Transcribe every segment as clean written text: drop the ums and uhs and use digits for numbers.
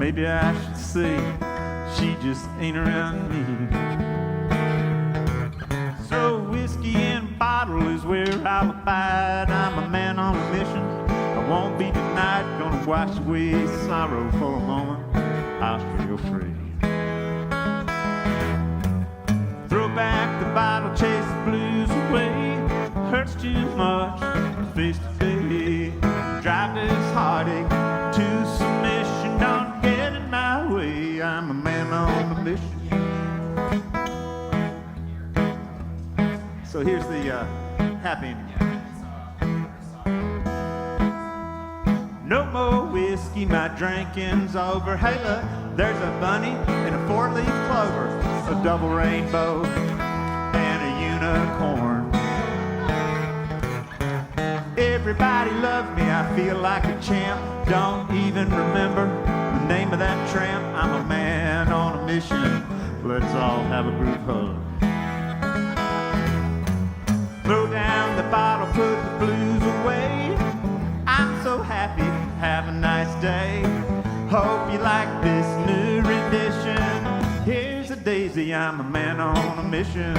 maybe I should say she just ain't around me. So whiskey in a bottle is where I'll abide. I'm a man on a mission. I won't be denied. Gonna wash away sorrow for a moment. I'll feel free. Throw back the bottle, chase the blues away. Hurts too much, face to face. Drive this heartache to submission. Don't get in my way. I'm a man on a mission. So here's the happy ending. No more whiskey, my drinking's over. Hey look, there's a bunny and a 4-leaf clover, a double rainbow and a unicorn. Everybody loves me, I feel like a champ. Don't even remember the name of that tramp. I'm a man on a mission. Let's all have a group hug. Throw down the bottle, put the blues away. I'm so happy, have a nice day. Hope you like this new rendition. Here's a daisy, I'm a man on a mission.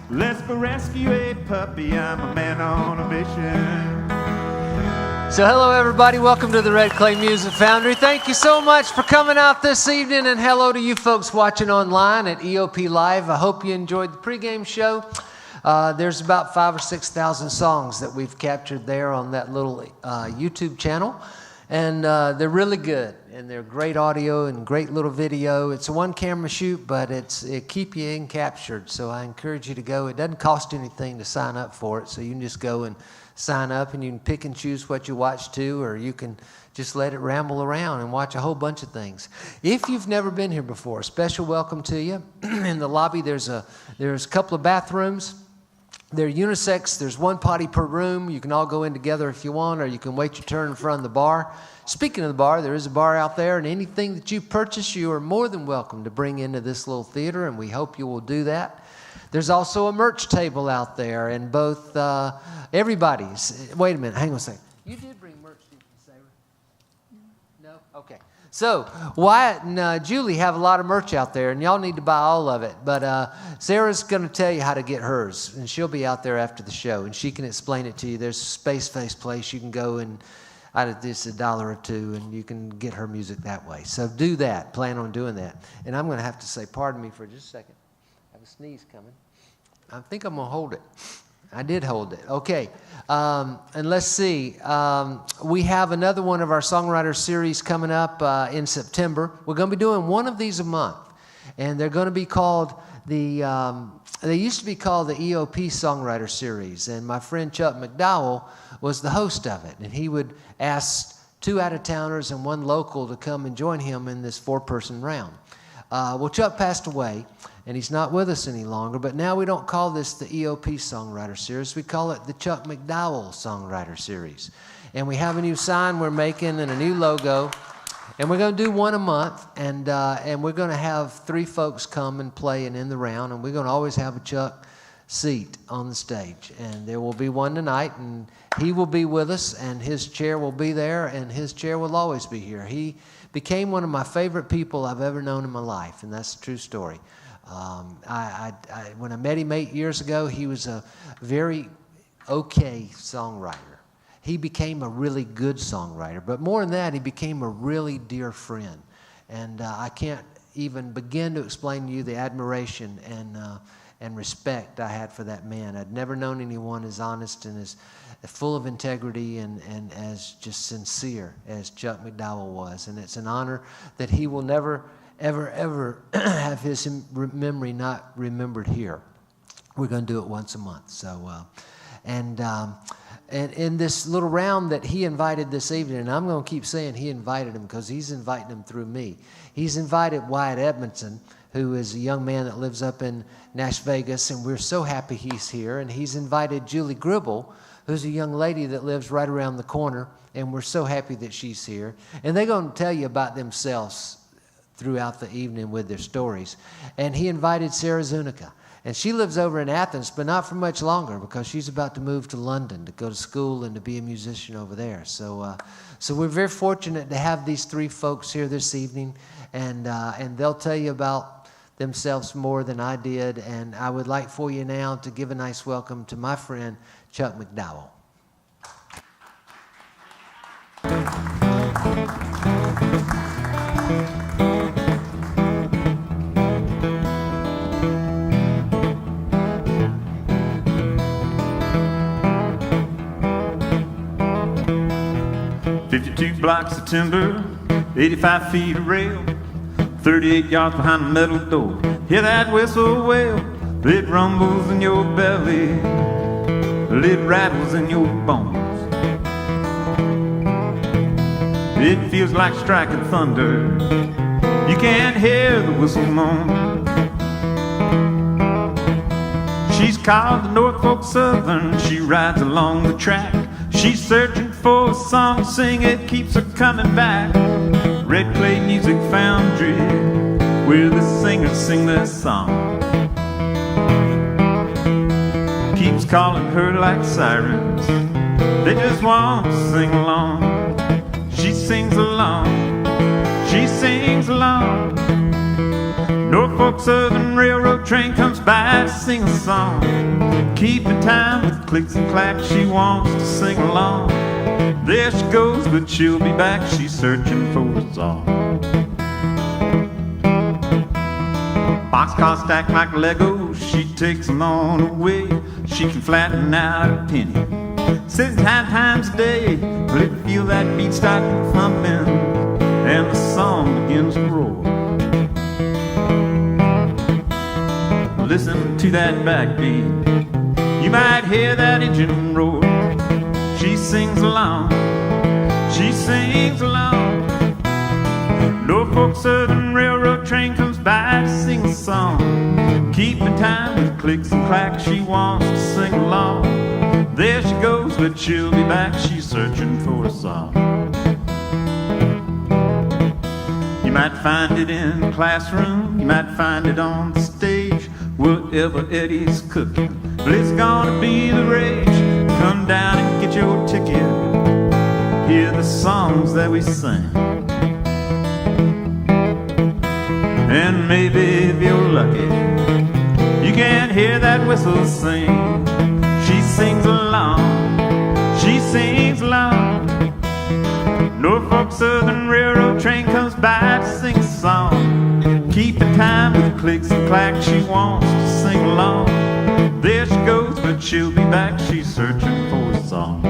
Let's go rescue a puppy, I'm a man on a mission. So hello everybody, welcome to the Red Clay Music Foundry. Thank you so much for coming out this evening, and hello to you folks watching online at EOP Live. I hope you enjoyed the pregame show. There's about 5,000 or 6,000 songs that we've captured there on that little YouTube channel, and they're really good, and they're great audio and great little video. It's a one-camera shoot, but it keep you in captured, so I encourage you to go. It doesn't cost anything to sign up for it, so you can just go and sign up, and you can pick and choose what you watch too, or you can just let it ramble around and watch a whole bunch of things. If you've never been here before, a special welcome to you. In the lobby, there's a couple of bathrooms. They're unisex. There's one potty per room. You can all go in together if you want, or you can wait your turn in front of the bar. Speaking of the bar, there is a bar out there, and anything that you purchase, you are more than welcome to bring into this little theater, and we hope you will do that. There's also a merch table out there, and both everybody's. Wait a minute, hang on a second. You did bring merch, didn't you, Sarah? No? Okay. So Wyatt and Julie have a lot of merch out there, and y'all need to buy all of it. But Sarah's going to tell you how to get hers, and she'll be out there after the show, and she can explain it to you. There's a Space Face place you can go and out of this $1 or $2, and you can get her music that way. So do that. Plan on doing that. And I'm going to have to say, pardon me for just a second. I have a sneeze coming. I think I'm going to hold it. I did hold it. Okay. And let's see. We have another one of our Songwriter series coming up in September. We're going to be doing one of these a month. And they're going to be called they used to be called the EOP Songwriter series. And my friend Chuck McDowell was the host of it. And he would ask 2 out-of-towners and 1 local to come and join him in this 4-person round. Well, Chuck passed away, and he's not with us any longer, but now we don't call this the EOP Songwriter Series. We call it the Chuck McDowell Songwriter Series. And we have a new sign we're making and a new logo, and we're going to do one a month, and we're going to have 3 folks come and play and in the round, and we're going to always have a Chuck seat on the stage. And there will be one tonight, and he will be with us, and his chair will be there, and his chair will always be here. He became one of my favorite people I've ever known in my life, and that's a true story. When I met him 8 years ago, he was a very okay songwriter. He became a really good songwriter, but more than that, he became a really dear friend. And I can't even begin to explain to you the admiration and respect I had for that man. I'd never known anyone as honest and as full of integrity and as just sincere as Chuck McDowell was. And it's an honor that he will never, ever, ever have his memory not remembered here. We're going to do it once a month. So, and in this little round that he invited this evening, and I'm going to keep saying he invited him because he's inviting them through me. He's invited Wyatt Edmondson, who is a young man that lives up in Nash Vegas, and we're so happy he's here. And he's invited Julie Gribble, who's a young lady that lives right around the corner, and we're so happy that she's here. And they're going to tell you about themselves throughout the evening with their stories. And he invited Sarah Zuniga. And she lives over in Athens, but not for much longer because she's about to move to London to go to school and to be a musician over there. So we're very fortunate to have these three folks here this evening, and they'll tell you about themselves more than I did. And I would like for you now to give a nice welcome to my friend, Chuck McDowell. 52 blocks of timber, 85 feet of rail, 38 yards behind the metal door. Hear that whistle wail, it rumbles in your belly, it rattles in your bones. It feels like striking thunder, you can't hear the whistle moan. She's called the Norfolk Southern, she rides along the track. She's searching for a song to sing, it keeps her coming back. Red clay music foundry, where the singers sing their song. Keeps calling her like sirens, they just want to sing along. She sings along, she sings along. Norfolk Southern Railroad train comes by to sing a song. Keeping time with clicks and clacks, she wants to sing along. There she goes, but she'll be back, she's searching for a song. Boxcars stacked like Legos, she takes them on away. She can flatten out a penny 6 times a day. But if you feel that beat start thumping and the song begins to roar, listen to that backbeat, you might hear that engine roar. She sings along, she sings along. Norfolk Southern Railroad train comes by to sing a song. Keeping time with clicks and clacks, she wants to sing along. There she goes, but she'll be back, she's searching for a song. You might find it in the classroom, you might find it on the stage, wherever Eddie's cooking, but it's gonna be the rage. Come down and get your ticket, hear the songs that we sing. And maybe if you're lucky, you can hear that whistle sing. She sings along, she sings along. Norfolk Southern Railroad train comes by to sing a song. Keeping time with clicks and clacks, she wants to sing along. There she goes, but she'll be back, she's searching for a song.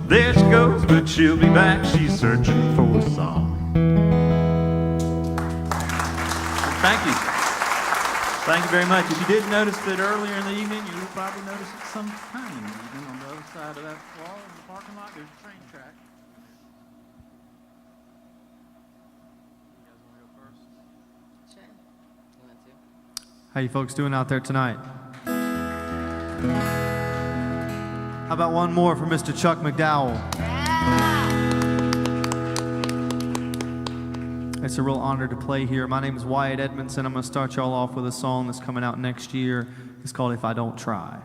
There she goes, but she'll be back, she's searching for a song. Thank you. Thank you very much. If you did notice that earlier in the evening, you will probably notice it sometime in the evening on the other side of that wall in the parking lot, there's a train track. You guys want to go first? Sure. You want to? How you folks doing out there tonight? How about one more for Mr. Chuck McDowell? It's a real honor to play here. My name is Wyatt Edmondson. I'm going to start y'all off with a song that's coming out next year. It's called If I Don't Try.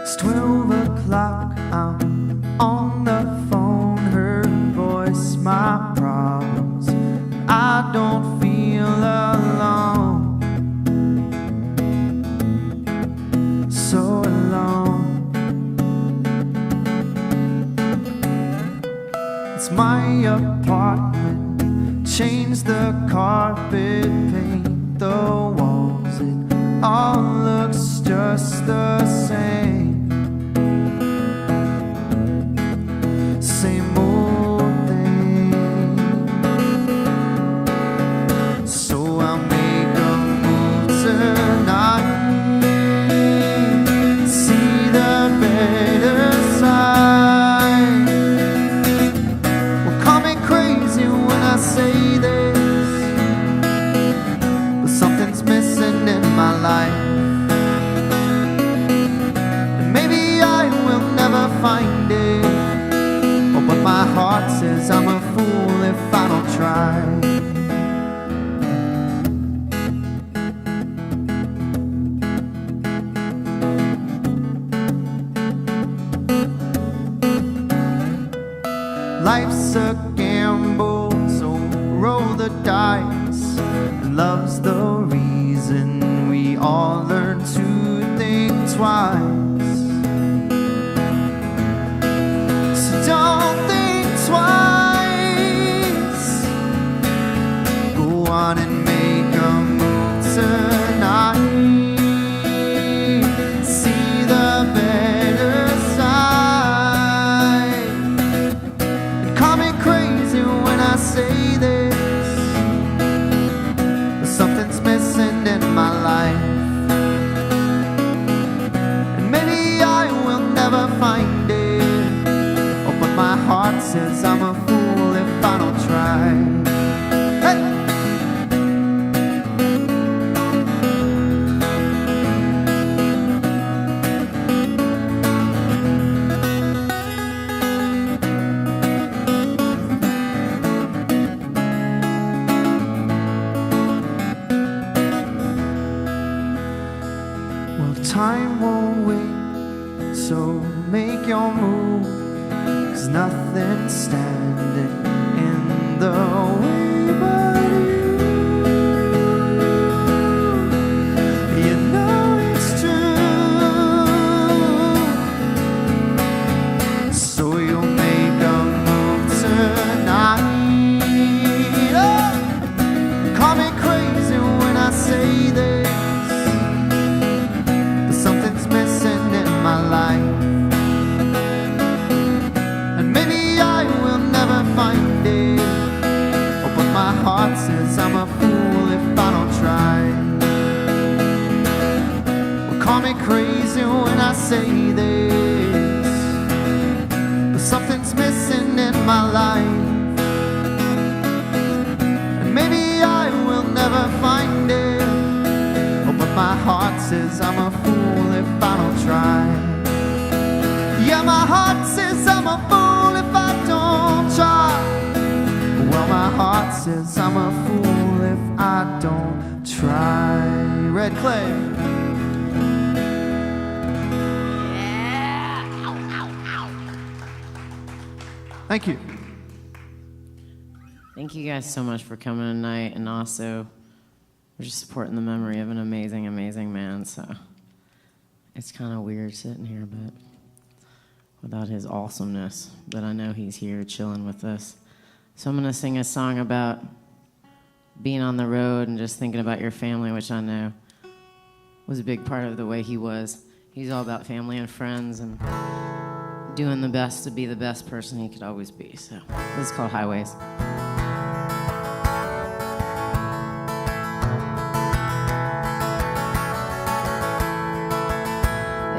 It's 12 o'clock, I'm on the phone, her voice, my problems. I don't feel alone, so alone. It's my apartment, change the carpet, paint the walls, it all looks just the same. Same old thing. So I'll make a move tonight, see the better side. my heart says I'm a fool if I don't try. Life's a gamble, so roll the dice. Love's the reason we all learn to think twice. So don't think twice. Go on and make a move tonight. See the better side. And call me crazy when I say this, but something's missing in my life. And maybe I will never find it. Oh, but my heart says I'm a fool if I don't try. Hey! Well, time won't wait, so make your move, 'cause nothing's standing in the way but you. You know it's true, so you'll make a move tonight. Oh, call me crazy when I say this, but something's missing in my life. And maybe I will never find it. Oh, but my heart says I'm a fool if I don't try. Well, call me crazy when I say this, but something's missing in my life. And maybe I will never find it. Oh, but my heart says I'm a fool if I don't try. Yeah, my heart says I'm a fool if I don't try. Well, my heart says I'm a fool if I don't try. Red Clay. Thank you. Thank you guys so much for coming tonight, and also we're just supporting the memory of an amazing, amazing man. So it's kind of weird sitting here, but without his awesomeness, but I know he's here chilling with us. So I'm going to sing a song about being on the road and just thinking about your family, which I know was a big part of the way he was. He's all about family and friends and doing the best to be the best person he could always be. So this is called Highways.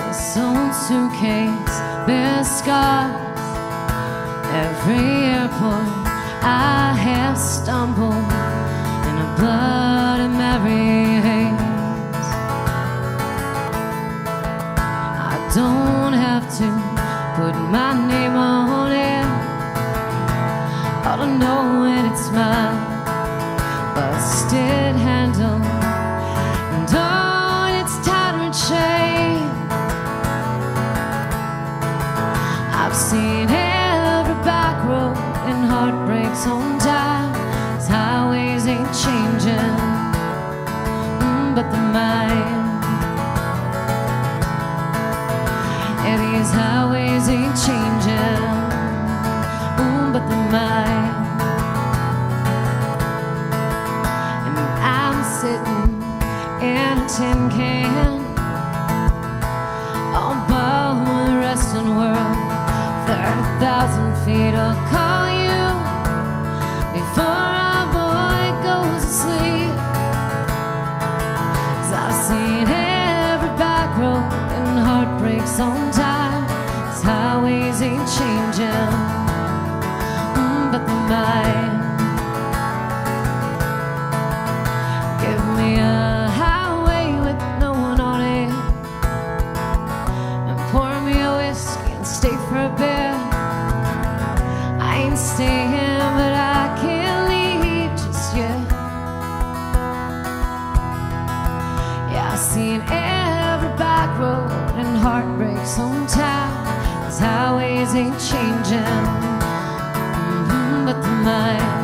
This old suitcase, there's scars. Every airport I have stumbled in a Bloody Mary haze. I don't have to put my name on it. Ought to know when it's mine. Busted handle and on its tattered chain. I've seen every back road and heartbreaks on time. These highways ain't changing, but the mind. And these highways ain't changing, but the mind. And I'm sitting in a tin can all above the resting world. 30,000 feet, I'll call you before our boy goes to sleep. 'Cause I've seen every back road and heartbreaks on time. These highways ain't changing, but the mind. Give me a highway with no one on it, and pour me a whiskey and stay for a bit. I staying, but I can't leave just yet. Yeah, I've seen every back road and heartbreak sometimes. These highways ain't changing, but the mind.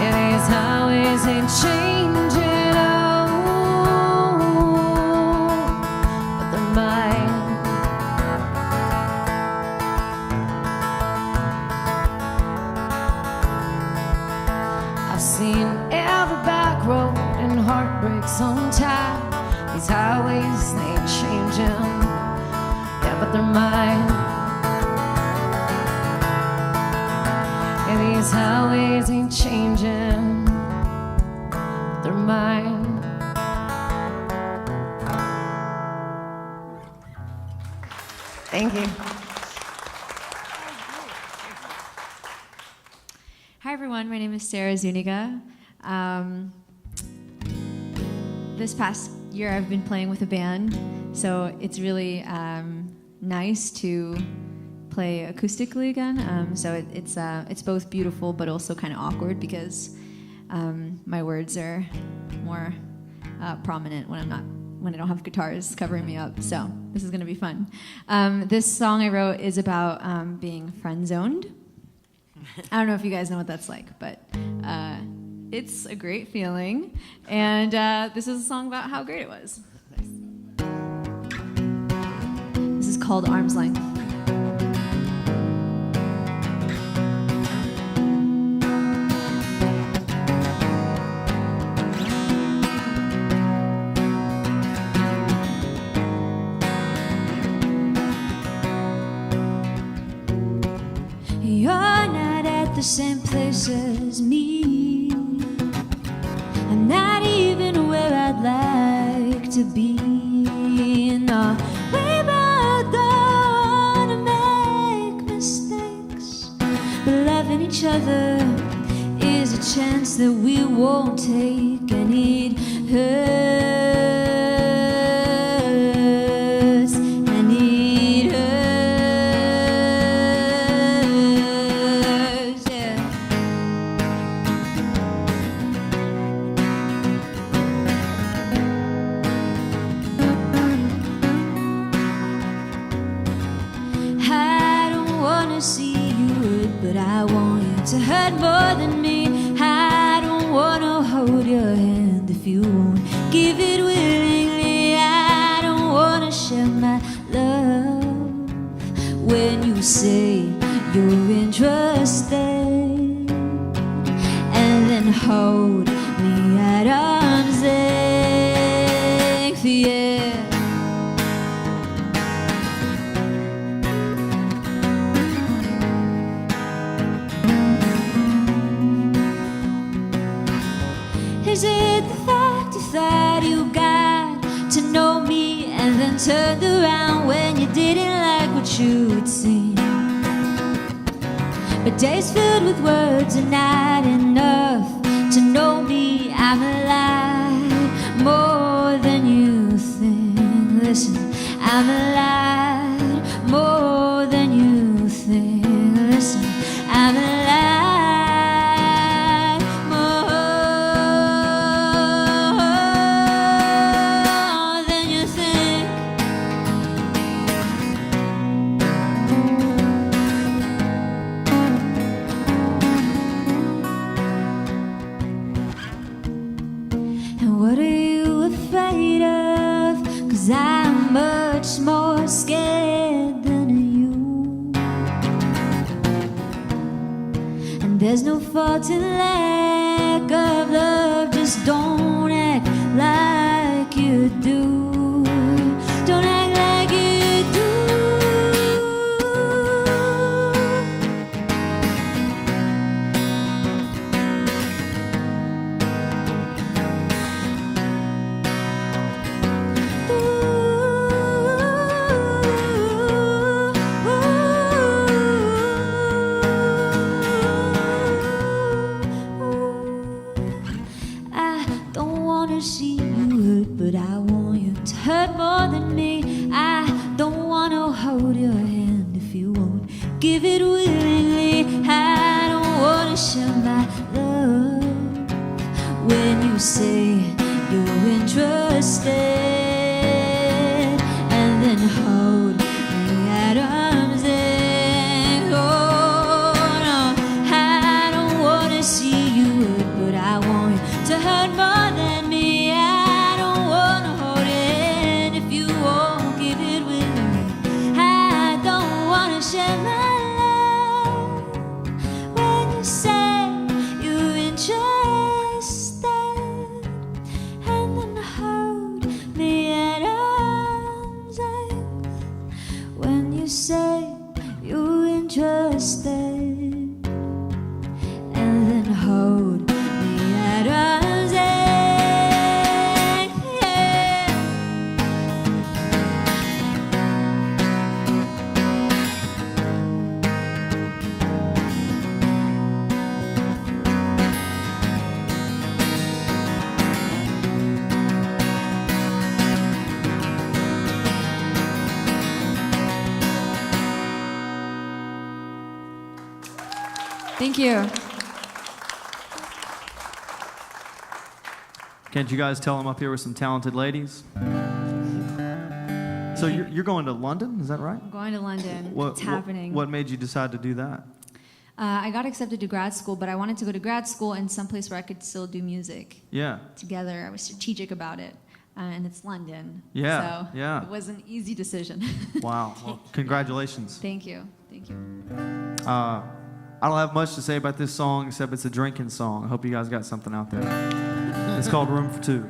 Yeah, these highways ain't changing, oh, but they're mine. I've seen every back road and heartbreak sometime. These highways, they ain't changing, yeah, but they're mine. Yeah, these highways ain't changing, they're mine. Thank you. Hi everyone, my name is Sarah Zuniga. This past year I've been playing with a band, so it's really nice to play acoustically again. So it's both beautiful but also kind of awkward because my words are more prominent when I don't have guitars covering me up. So this is gonna be fun. This song I wrote is about being friend-zoned. I don't know if you guys know what that's like, but it's a great feeling, and this is a song about how great it was. This is called Arm's Length. You're not at the same place as me. I'm not even where I'd like to be. No, we both gonna make mistakes, but loving each other is a chance that we won't take, and it hurts, and it hurts, yeah. I don't wanna see you hurt, but I want you to hurt more than me. I don't wanna hold your hand if you won't give it willingly. I don't wanna share my love when you say you're interested, and then hold me at arm's length, yeah. Is it the fact you thought you got to know me and then turned around when you didn't like what you had seen? But days filled with words are not enough to know me. I'm alive more than you think. Listen, I'm alive more than you think. Listen, I'm alive. What are you afraid of? 'Cause I'm much more scared than you. And there's no fault in lack of love. Just don't act like you do. Don't act like you do. I don't wanna see you hurt, but I want you to hurt more than me. I don't wanna hold your hand if you won't give it willingly. I don't wanna share my love. When you say you're interested, and then hold me at arm's length. Oh no, I don't wanna see you hurt, but I want you to hurt more than me. I don't wanna hold it if you won't give it willingly. I don't wanna share my love. When you say you're interested, and then hold me at arm's length. When you say you're interested, and then hold me at arm's length. Yeah. Thank you. Can't you guys tell I'm up here with some talented ladies? So you're going to London, is that right? I'm going to London. It's happening. What made you decide to do that? I got accepted to grad school, but I wanted to go to grad school in someplace where I could still do music Yeah. together. I was strategic about it, and it's London. Yeah, So yeah. it was an easy decision. Wow. Well, congratulations. Thank you. Thank you. I don't have much to say about this song except it's a drinking song. I hope you guys got something out there. It's called Room for Two.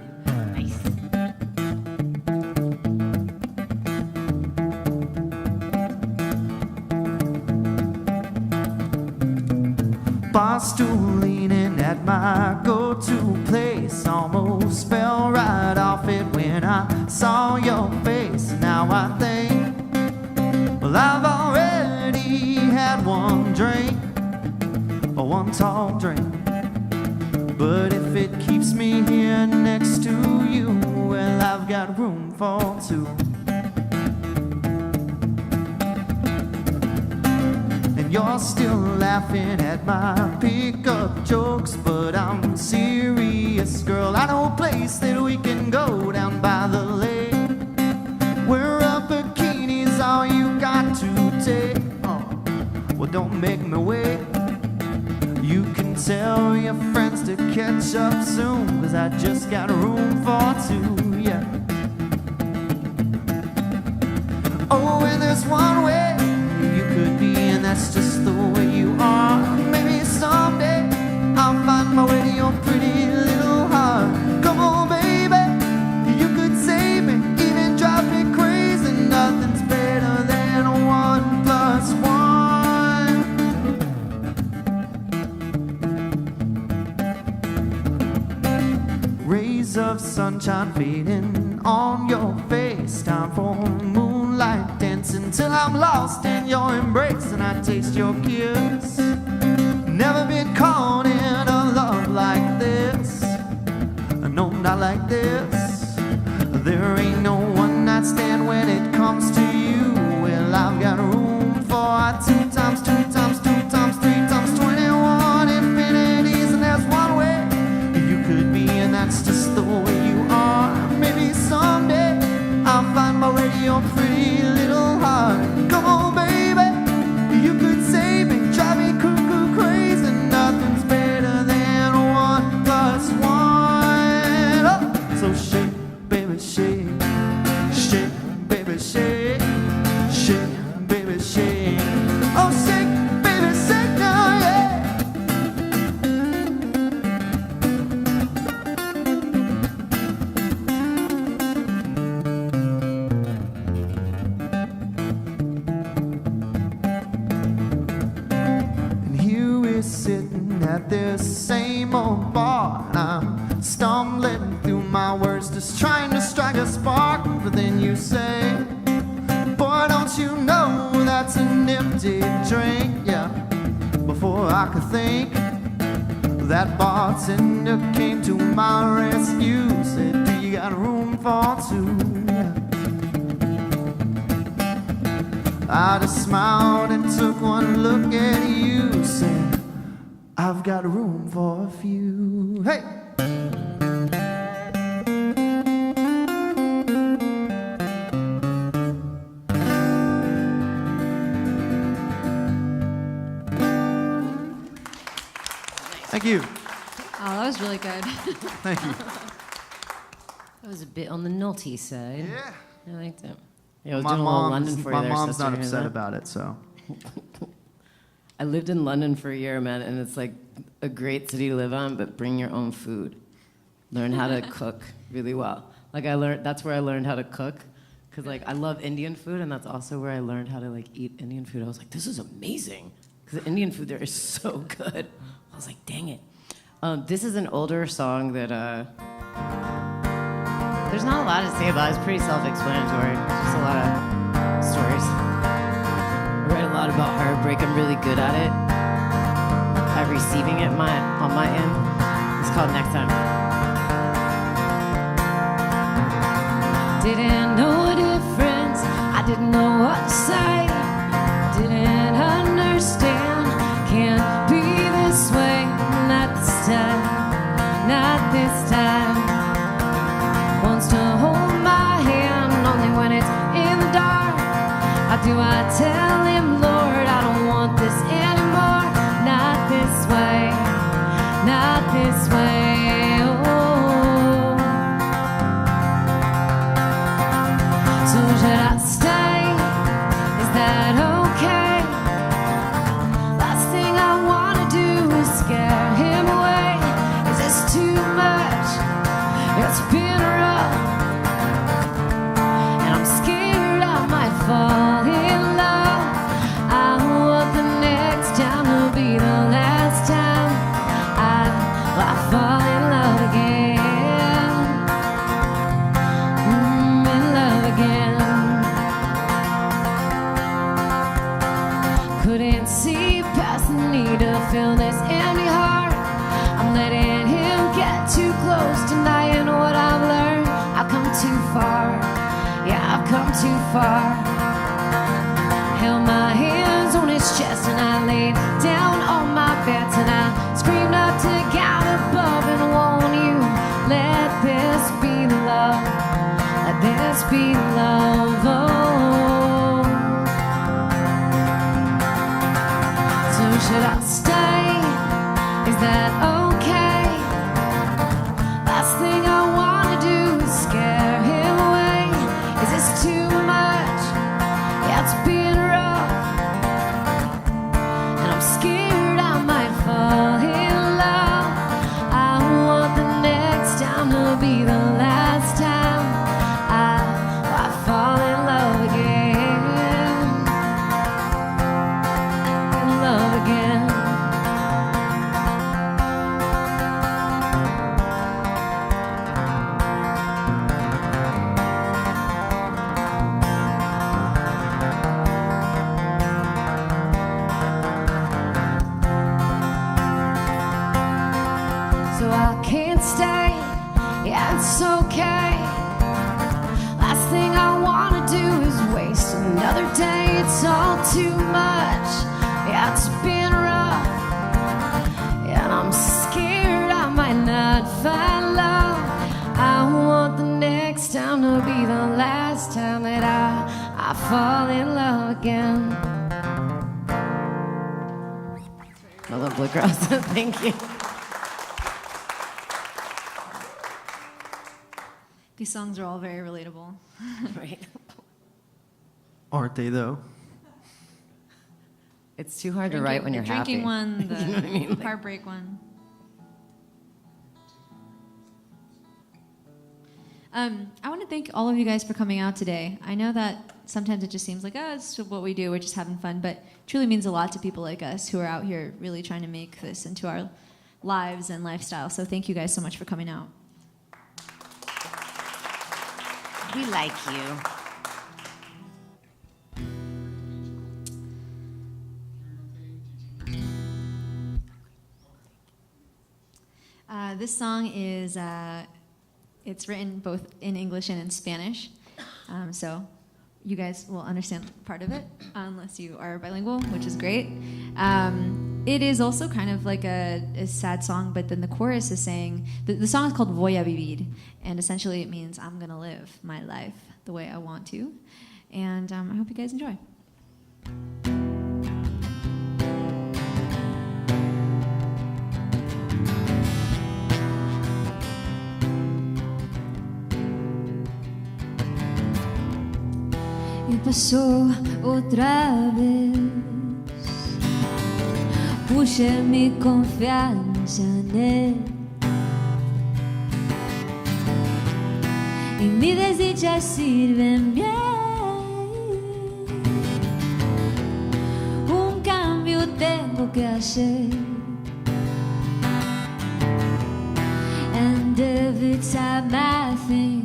Bar stool leaning at my go-to place. Almost fell right off it when I saw your face. Now I think, well, I've already had one drink, or one tall drink. But if it keeps me here next to you, well, I've got room for two. And you're still laughing at my pickup jokes, but I'm serious, girl. I know a place that we can go down by the lake, where a bikini's all you got to take. Oh, well, don't make me wait. You can tell your friends to catch up soon, 'cause I just got room for two, yeah. Oh, and there's one way you could be, and that's just the way you are. Maybe someday I'll find my way to your pretty little heart. Come on, baby, you could save me, even drive me crazy. Nothing's better than a 1+1. Rays of sunshine fading on your face. Time for moonlight dancing till I'm lost in your embrace and I taste your kiss. Never been caught in a love like this. No, not like this. There ain't no one night stand when it comes to you. Well, I've got room for 2 times 2 times 2 times 3 times 21 infinities, and there's one way you could be, and that's just the way you are. Maybe someday I'll find my way to your pretty little heart. Come on, baby, you could save me, drive me cuckoo crazy. Nothing's better than 1+1. Oh, so shake, baby, shake, shake, baby, shake, shake, baby, shake. Oh, shake, baby, shake now, yeah. And here we're sitting at this same old bar, and I'm stumbling through my words, just trying to strike a spark. But then you say, boy, don't you know that's an empty drink? Yeah, before I could think, that bartender came to my rescue, said, do you got room for two? Yeah. I just smiled and took one look at you, said, I've got room for a few. Hey! Thank you. Oh, that was really good. Thank you. That was a bit on the naughty side. Yeah. I liked it. Yeah, I was doing a little London for you there, mom's sister. not You hear upset that? about it, so. I lived in London for a year, man, and it's like a great city to live on, but bring your own food. Learn how to cook really well. Like that's where I learned how to cook, because like I love Indian food, and that's also where I learned how to like eat Indian food. I was like, this is amazing, because the Indian food there is so good. I was like, dang it. This is an older song that there's not a lot to say about it. It's pretty self-explanatory. It's just a lot of stories. I write a lot about heartbreak. I'm really good at it. At receiving it on my end. It's called Next Time. Didn't know a difference. I didn't know what to say. Didn't understand. Can't be this way. Not this time. Not this time. Wants to hold my hand only when it's in the dark. How do I tell him, Lord, I don't want this anymore? Not this way, not this way, oh. So should I stay? Is that okay? Last thing I want to do is scare him away. Is this too much? It's been rough, and I'm scared I might fall in love. I want the next time to be the last time I fall in love again. In love again. Couldn't see past the need to fill this empty heart. I'm letting him get too close, denying what I've learned. I've come too far, yeah, I've come too far. Held my hands on his chest and I laid down on my bed and I screamed up to God above and warned you, let this be love, let this be love, oh. So should I stay? Is that okay? Last thing I wanna do is scare him away. Is this too much? Yeah, it's been rough, and I'm scared I might fall in love. I want the next time to be the last time I fall in love again. In love again. So I can't stay, yeah, it's okay. Last thing I wanna do is waste another day. It's all too much, yeah, it's been rough, yeah, and I'm scared I might not find love. I want the next time to be the last time that I fall in love again. I love Blue Girls. Thank you. These songs are all very relatable. Right. Aren't they, though? It's too hard to write when you're the drinking happy. one, the You know what I mean? Like- heartbreak one. I want to thank all of you guys for coming out today. I know that sometimes it just seems like, oh, it's what we do, we're just having fun, but it truly means a lot to people like us who are out here really trying to make this into our lives and lifestyle. So thank you guys so much for coming out. We like you. This song is, it's written both in English and in Spanish. So you guys will understand part of it, unless you are bilingual, which is great. It is also kind of like a sad song, but then the chorus is saying, the song is called Voy a Vivir, and essentially it means I'm going to live my life the way I want to. And I hope you guys enjoy. Y pasó otra vez. Puse mi confianza en él y mi desdicha sirven bien. Un cambio tengo que hacer, and every time I think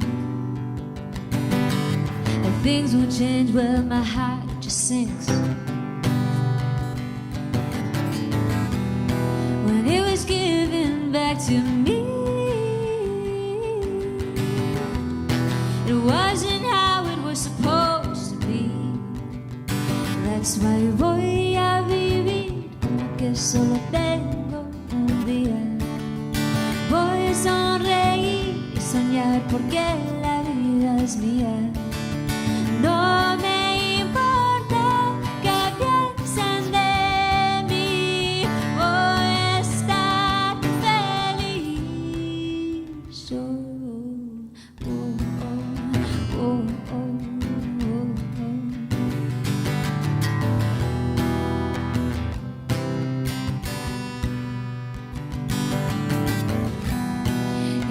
that things will change, well, my heart just sinks. When it was given back to me, it wasn't how it was supposed to be. That's why voy a vivir, que solo tengo un día. Voy a sonreír y soñar porque la vida es mía. No me importa que piensen de mí, voy a estar feliz.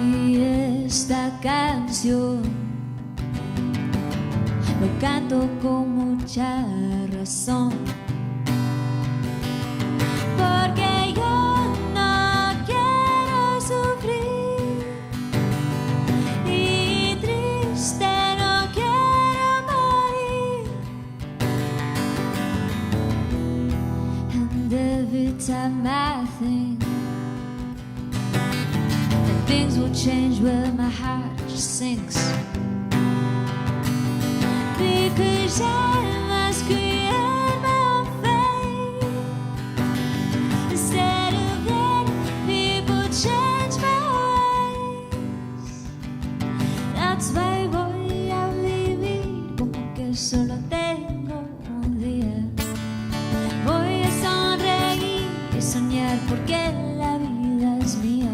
Y esta canción lo canto con mucha razón, porque yo no quiero sufrir y triste no quiero morir. And every time I think that things will change, well, my heart just sinks. Because I must create my own fate instead of letting people change my ways. That's why voy a vivir como que solo tengo un día. Voy a sonreír y soñar porque la vida es mía.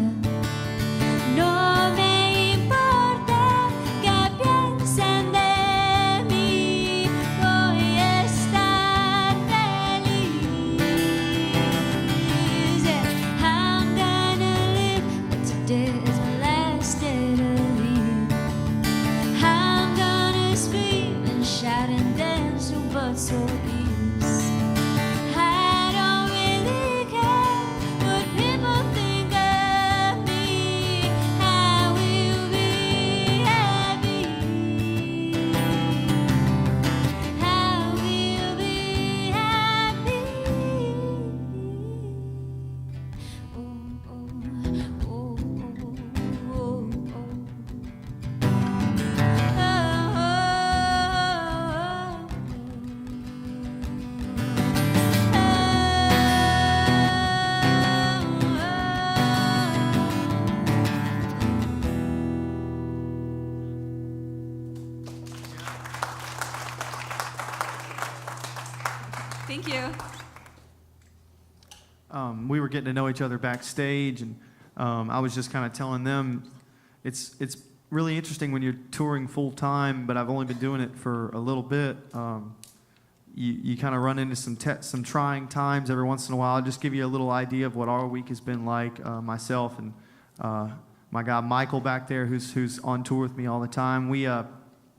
No me importa que piensen de mí, voy a estar feliz. Yeah, I'm gonna live, but today is my last day to live. I'm gonna scream and shout and dance, but so is. I don't really care what people think of me. I will be happy. I will be happy. Oh, oh, oh, oh, oh, Thank you. We were getting to know each other backstage, and I was just kind of telling them it's really interesting when you're touring full time, but I've only been doing it for a little bit. You kind of run into some trying times every once in a while. I'll just give you a little idea of what our week has been like. Myself and my guy Michael back there, who's on tour with me all the time. We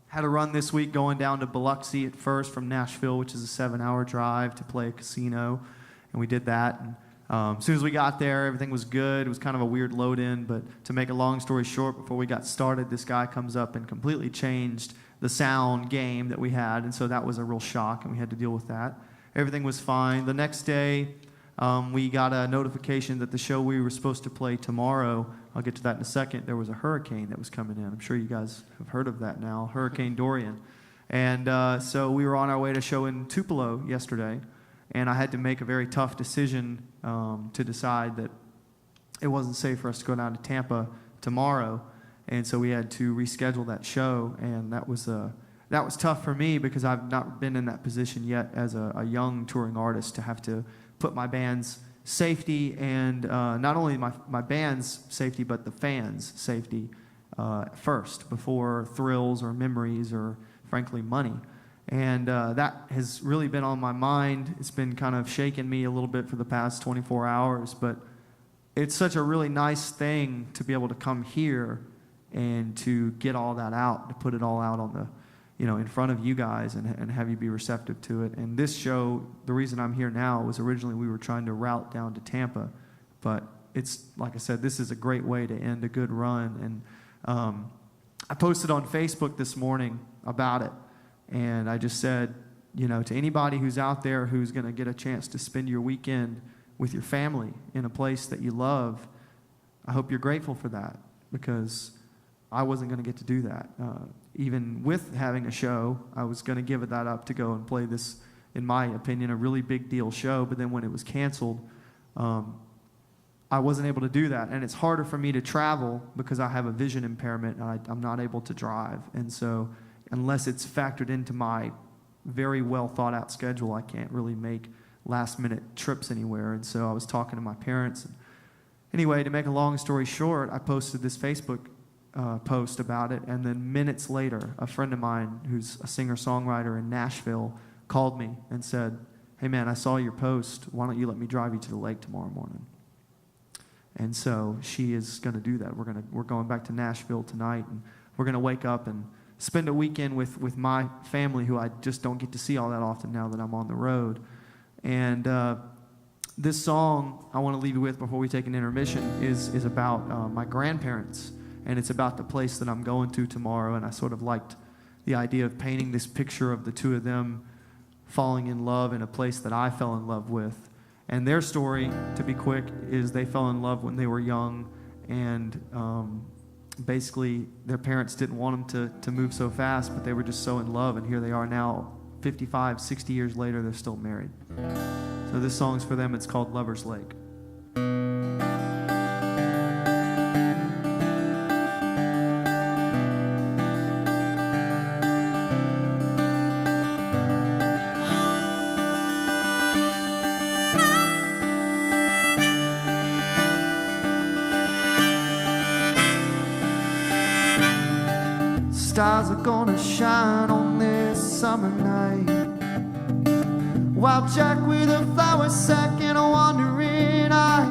had a run this week going down to Biloxi at first from Nashville, which is a 7-hour drive to play a casino, and we did that. And as soon as we got there, everything was good. It was kind of a weird load-in, but to make a long story short, before we got started, this guy comes up and completely changed the sound game that we had, and so that was a real shock, and we had to deal with that. Everything was fine. The next day, we got a notification that the show we were supposed to play tomorrow, I'll get to that in a second, there was a hurricane that was coming in. I'm sure you guys have heard of that now, Hurricane Dorian. And so we were on our way to show in Tupelo yesterday, and I had to make a very tough decision to decide that it wasn't safe for us to go down to Tampa tomorrow, and so we had to reschedule that show, and that was tough for me because I've not been in that position yet as a young touring artist to have to put my band's safety and not only my band's safety but the fans' safety first before thrills or memories or frankly money. And that has really been on my mind. It's been kind of shaking me a little bit for the past 24 hours, but it's such a really nice thing to be able to come here and to get all that out, to put it all out on the, in front of you guys and have you be receptive to it. And this show, the reason I'm here now was originally we were trying to route down to Tampa, but it's, like I said, this is a great way to end a good run. And I posted on Facebook this morning about it, and I just said, to anybody who's out there who's going to get a chance to spend your weekend with your family in a place that you love, I hope you're grateful for that, because I wasn't going to get to do that. Even with having a show, I was going to give that up to go and play this, in my opinion, a really big deal show. But then when it was canceled, I wasn't able to do that. And it's harder for me to travel because I have a vision impairment and I'm not able to drive. And so unless it's factored into my very well thought out schedule, I can't really make last minute trips anywhere. And so I was talking to my parents. Anyway, to make a long story short, I posted this Facebook post about it, and then minutes later, a friend of mine who's a singer-songwriter in Nashville called me and said, "Hey man, I saw your post. Why don't you let me drive you to the lake tomorrow morning?" And so she is going to do that. We're going back to Nashville tonight, and we're going to wake up and spend a weekend with my family, who I just don't get to see all that often now that I'm on the road. And this song I want to leave you with before we take an intermission is about my grandparents. And it's about the place that I'm going to tomorrow. And I sort of liked the idea of painting this picture of the two of them falling in love in a place that I fell in love with. And their story, to be quick, is they fell in love when they were young. And basically, their parents didn't want them to move so fast, but they were just so in love. And here they are now, 55, 60 years later, they're still married. So this song's for them. It's called Lover's Lake. Stars are gonna shine on this summer night, while Jack with a flower sack and a wandering eye,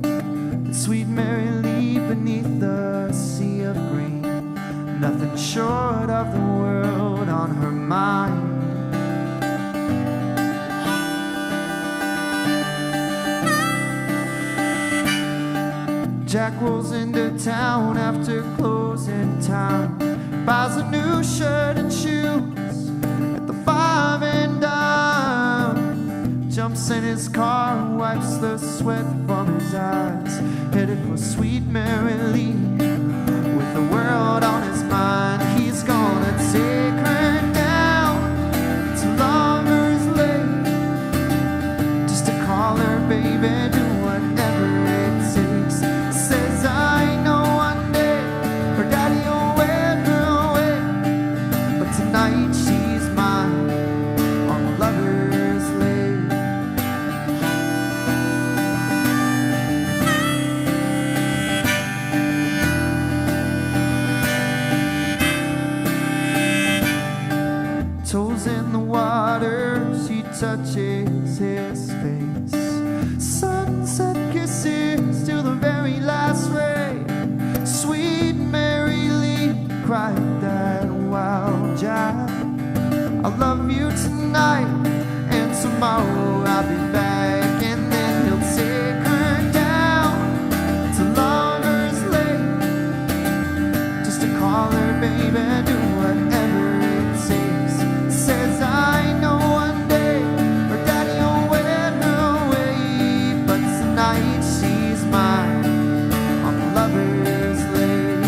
and sweet Mary Lee beneath the sea of green, nothing short of the world on her mind. Jack rolls into town after closing time, buys a new shirt and shoes at the 5 and dime, jumps in his car and wipes the sweat from his eyes, headed for sweet Mary Lee with the world on his mind. He's gonna take her down to Lover's Lake, just to call her baby, do whatever it takes. Says I know one day her daddy will wear her away, but tonight she's mine on Lover's Lake. Toes in the water, she touches his face. Sunset kisses till the very last ray. Sweet Mary Lee cried that wild jive. I love you tonight, and tomorrow I'll be back. And then he'll take her down to Lover's Lake, just to call her baby, do whatever it takes. Says I know one day her daddy will wear her away, but tonight she's mine on Lover's Lake.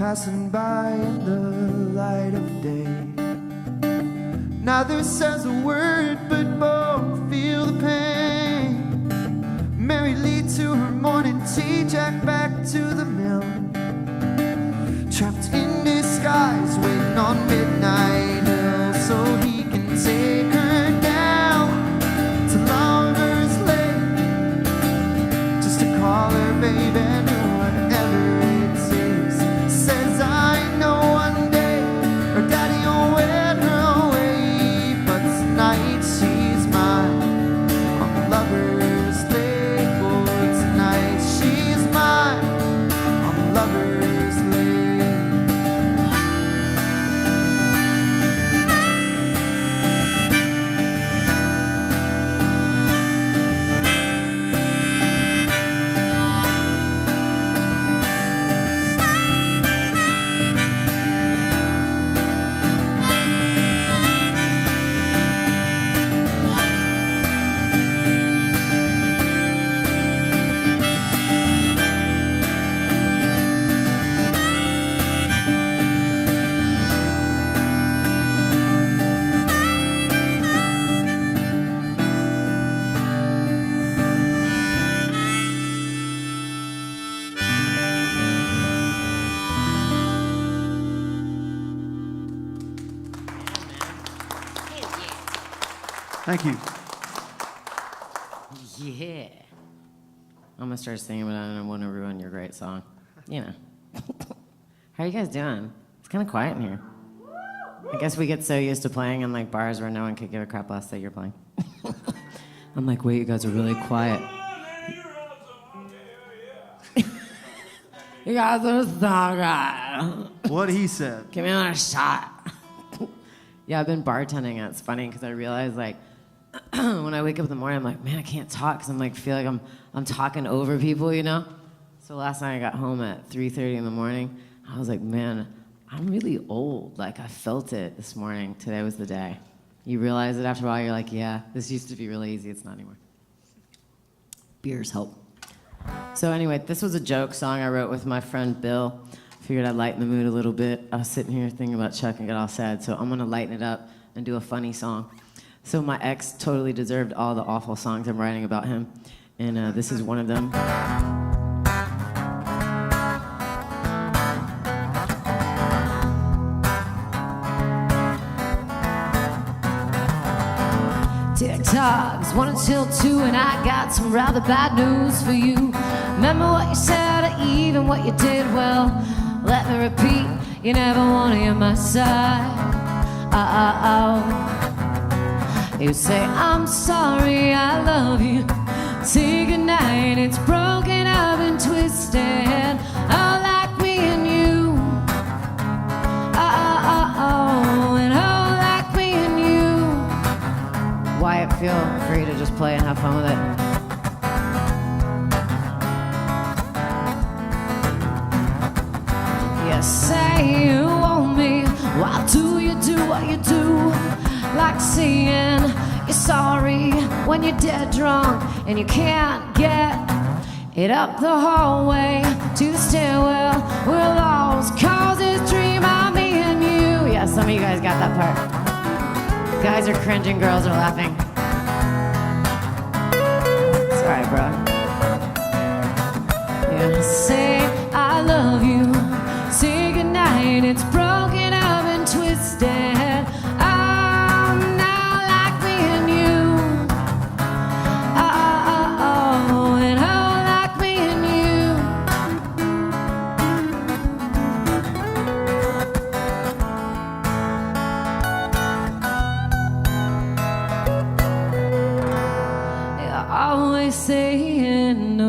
passing by in the light of day. Neither says a word, but both feel the pain. Mary Lee to her morning tea, Jack back to the mill. Trapped in disguise, waiting on Midnight Hill, so he can take her down to Lover's Lane, just to call her baby. Thank you. Yeah. I'm gonna start singing, but I don't want to ruin your great song. You know. How are you guys doing? It's kind of quiet in here. I guess we get so used to playing in like bars where no one could give a crap less that you're playing. I'm like, wait, you guys are really quiet. You guys are so good. What he said. Give me another shot. Yeah, I've been bartending, and it's funny because I realize like when I wake up in the morning, I'm like, man, I can't talk because I'm like feel like I'm talking over people, you know. So last night I got home at 3:30 in the morning. I was like, man, I'm really old. Like I felt it this morning. Today was the day. You realize it after a while. You're like, yeah, this used to be really easy. It's not anymore. Beers help. So anyway, this was a joke song I wrote with my friend Bill. Figured I'd lighten the mood a little bit. I was sitting here thinking about Chuck and get all sad, so I'm gonna lighten it up and do a funny song. So my ex totally deserved all the awful songs I'm writing about him, and this is one of them. TikTok's 1 until 2, and I got some rather bad news for you. Remember what you said, or even what you did? Well, let me repeat, you never want to hear my side. You say, I'm sorry, I love you. Say goodnight, it's broken up and twisted. Oh, like me and you. And oh, like me and you. Wyatt, feel free to just play and have fun with it. You say you want me, why do you do what you do? Like saying you're sorry when you're dead drunk and you can't get it up the hallway to the stairwell. We're lost cause this dream of me and you. Yeah, some of you guys got that part. Guys are cringing, girls are laughing. Sorry, bro. Yeah, say I love you. Say goodnight, it's broken up and twisted. I'm not like me and you. And oh, like me and you. You're always saying no.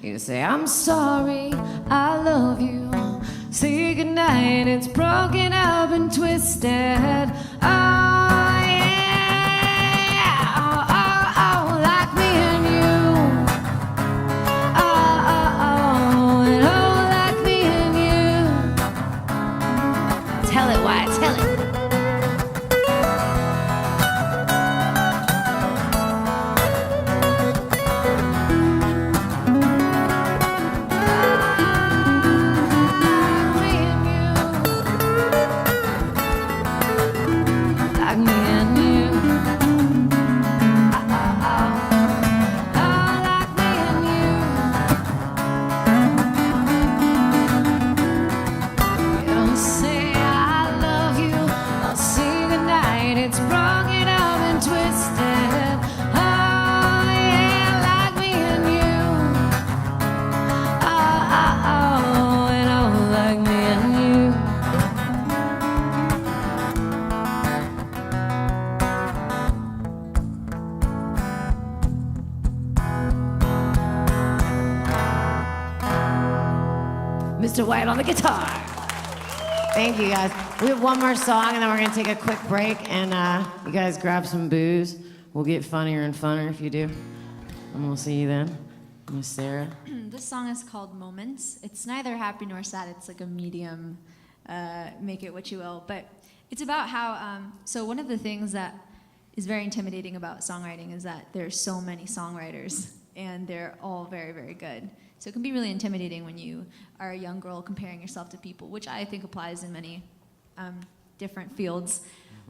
You say, I'm sorry, I love you. Say goodnight, it's broken up and twisted. Oh, yeah. Oh, like me and you. And oh, like me and you. Tell it, Wyatt, tell it. Mr. Wyatt on the guitar. Thank you, guys. We have one more song, and then we're going to take a quick break, and you guys grab some booze. We'll get funnier and funner if you do. And we'll see you then. Miss Sarah. This song is called Moments. It's neither happy nor sad. It's like a medium, make it what you will. But it's about how, so one of the things that is very intimidating about songwriting is that there's so many songwriters, and they're all very, very good. So it can be really intimidating when you are a young girl comparing yourself to people, which I think applies in many different fields.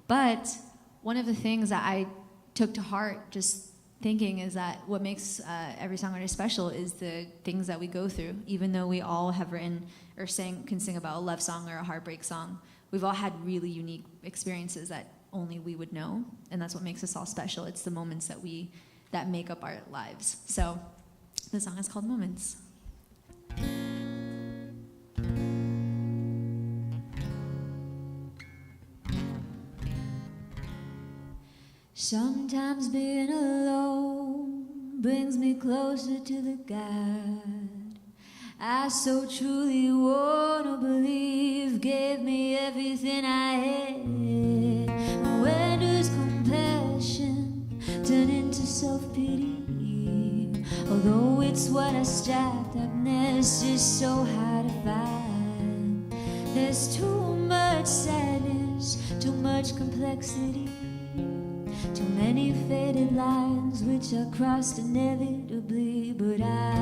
But one of the things that I took to heart just thinking is that what makes every songwriter special is the things that we go through. Even though we all have written or can sing about a love song or a heartbreak song, we've all had really unique experiences that only we would know, and that's what makes us all special. It's the moments that make up our lives. So the song is called Moments. Sometimes being alone brings me closer to the God I so truly wanna believe gave me everything I had. Where does compassion turn into self-pity? Although it's what I strive, darkness is so hard to find. There's too much sadness, too much complexity, too many faded lines which are crossed inevitably, but I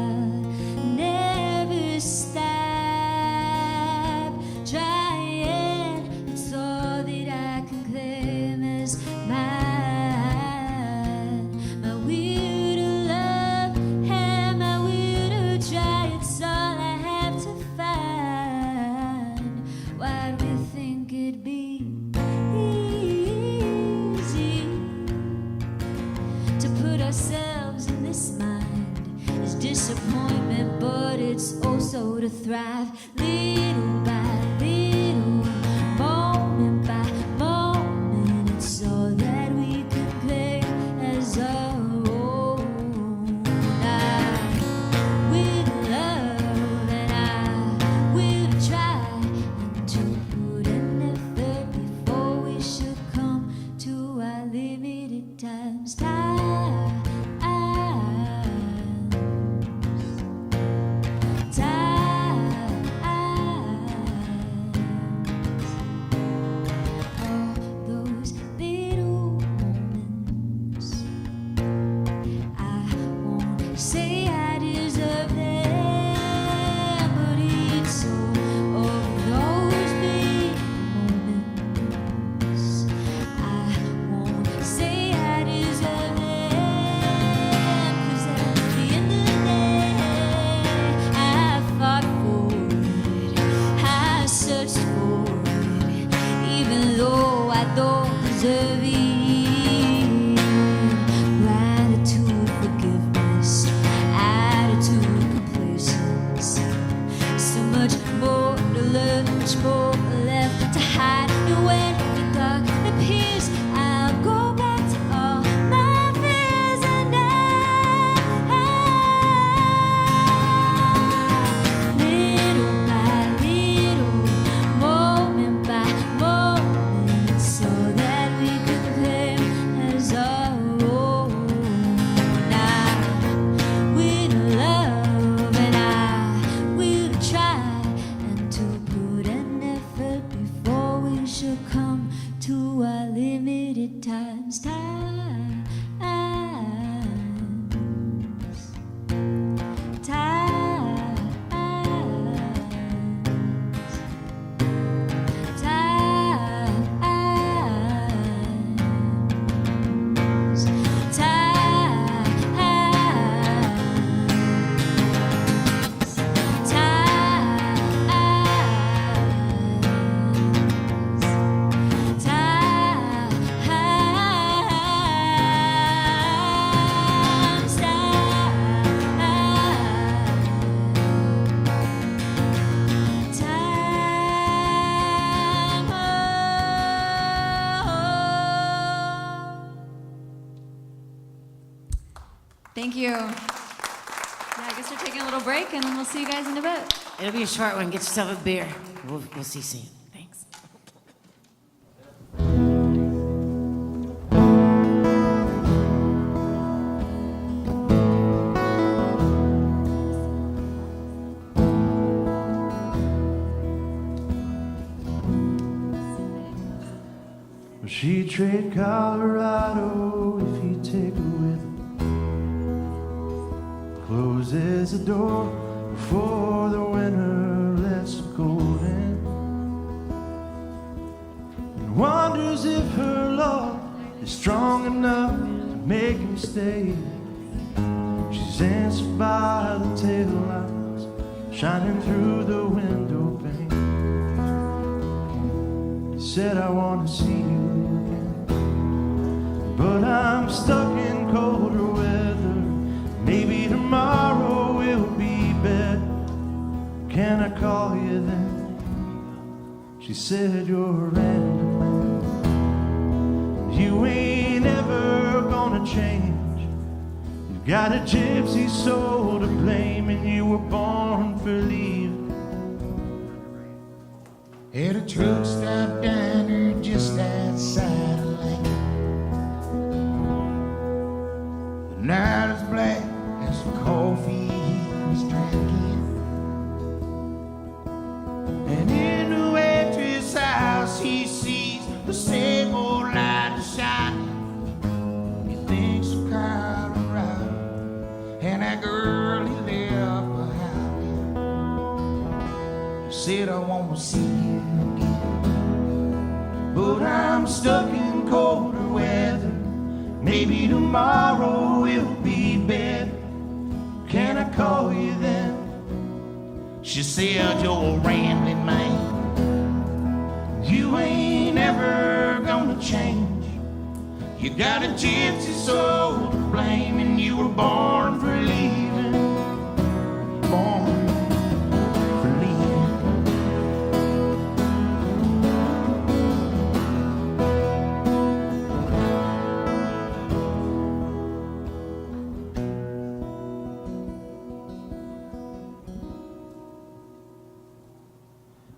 never stop trying. It's all that I can claim as mine. My will to love and my will to try. It's all I have to find. Why do we think it'd be ourselves in this mind? Is disappointment, but it's also to thrive little by little, moment by moment. It's all that we can claim as our own. I will love and I will try, and to put an effort before we should come to our limited times. Thank you. Yeah, I guess we're taking a little break, and then we'll see you guys in a bit. It'll be a short one. Get yourself a beer. We'll see you soon. Thanks. She'd trade Colorado if he'd take her with him. Closes the door before the winter lets the cold in, and wonders if her love is strong enough to make him stay. She's answered by the tail lights shining through the window pane. He said, I want to see you again, but I'm stuck in colder weather. Maybe tomorrow will be better. Can I call you then? She said, you're a random man. You ain't ever gonna change. You got a gypsy soul to blame, and you were born for leaving. At a truck stop diner just outside of Lane. The night is black as the coffee he was drinking. And in the waitress' house he sees the same old light shining. He thinks of Colorado and that girl he left behind him. He said, I want to see you again, but I'm stuck in colder weather. Maybe tomorrow will be better. Can I call you then? She said, you're a rambling man. You ain't ever gonna change. You got a gypsy soul to blame, and you were born for leaving. Born for leaving.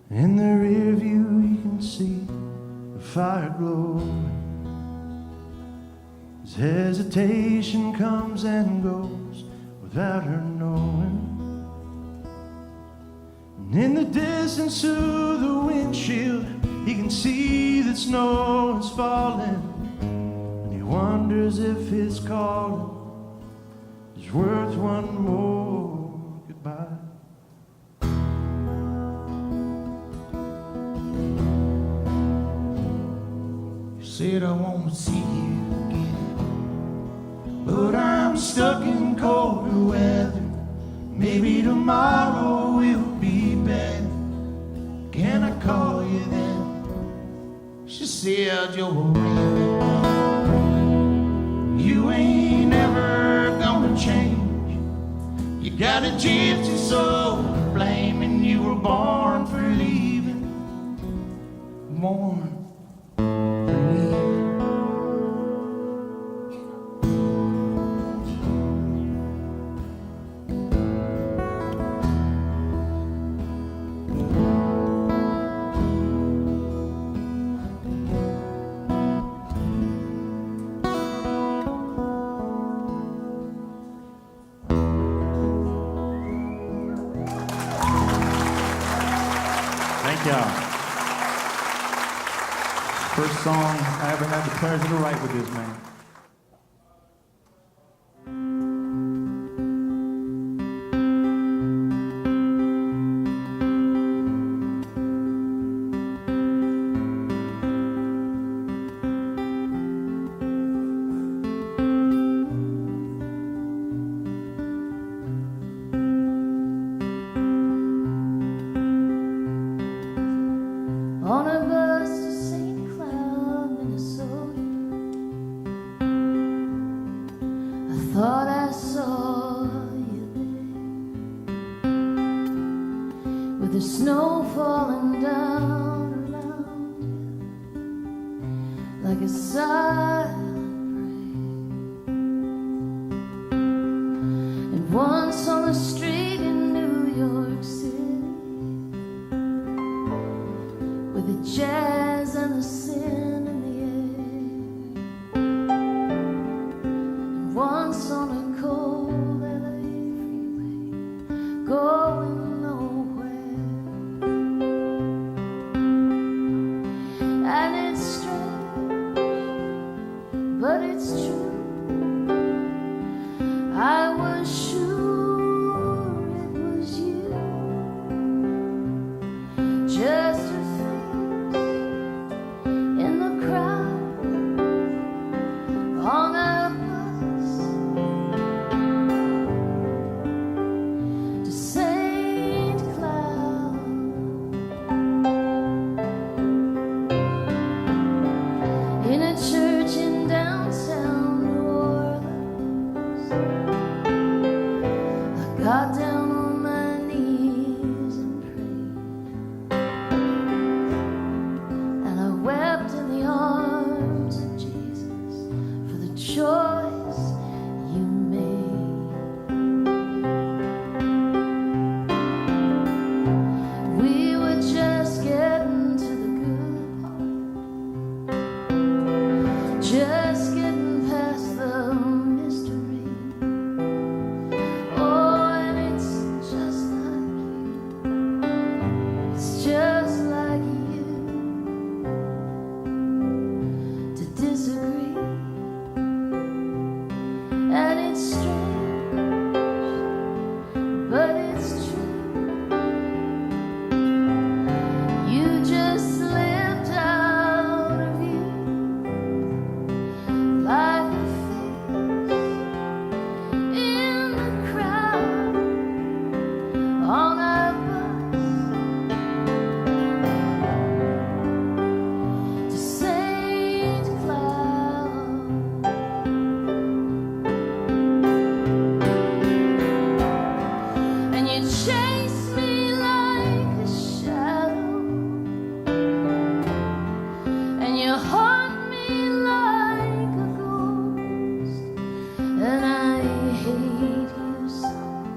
In the rear view you can see the fire glowing. His hesitation comes and goes without her knowing. And in the distance through the windshield he can see that snow is falling, and he wonders if his calling is worth one more goodbye. Said I want to see you again, but I'm stuck in colder weather. Maybe tomorrow will be better. Can I call you then? She said, you're a rambling man. You ain't ever gonna change. You got a gypsy soul to blame, and you were born for leaving. Born. Thank y'all. First song I ever had the pleasure to write with this man. On a bus to St. Cloud, Minnesota, I thought I saw you there, with the snow falling down around you like a silent prayer. And once on the street in New York City, It's just like you to disagree, and it's strange, but it's true. You just slipped out of you like a face in the crowd on our bus to St. Cloud. And you chase me like a shadow, and you haunt me like a ghost, and I hate you some,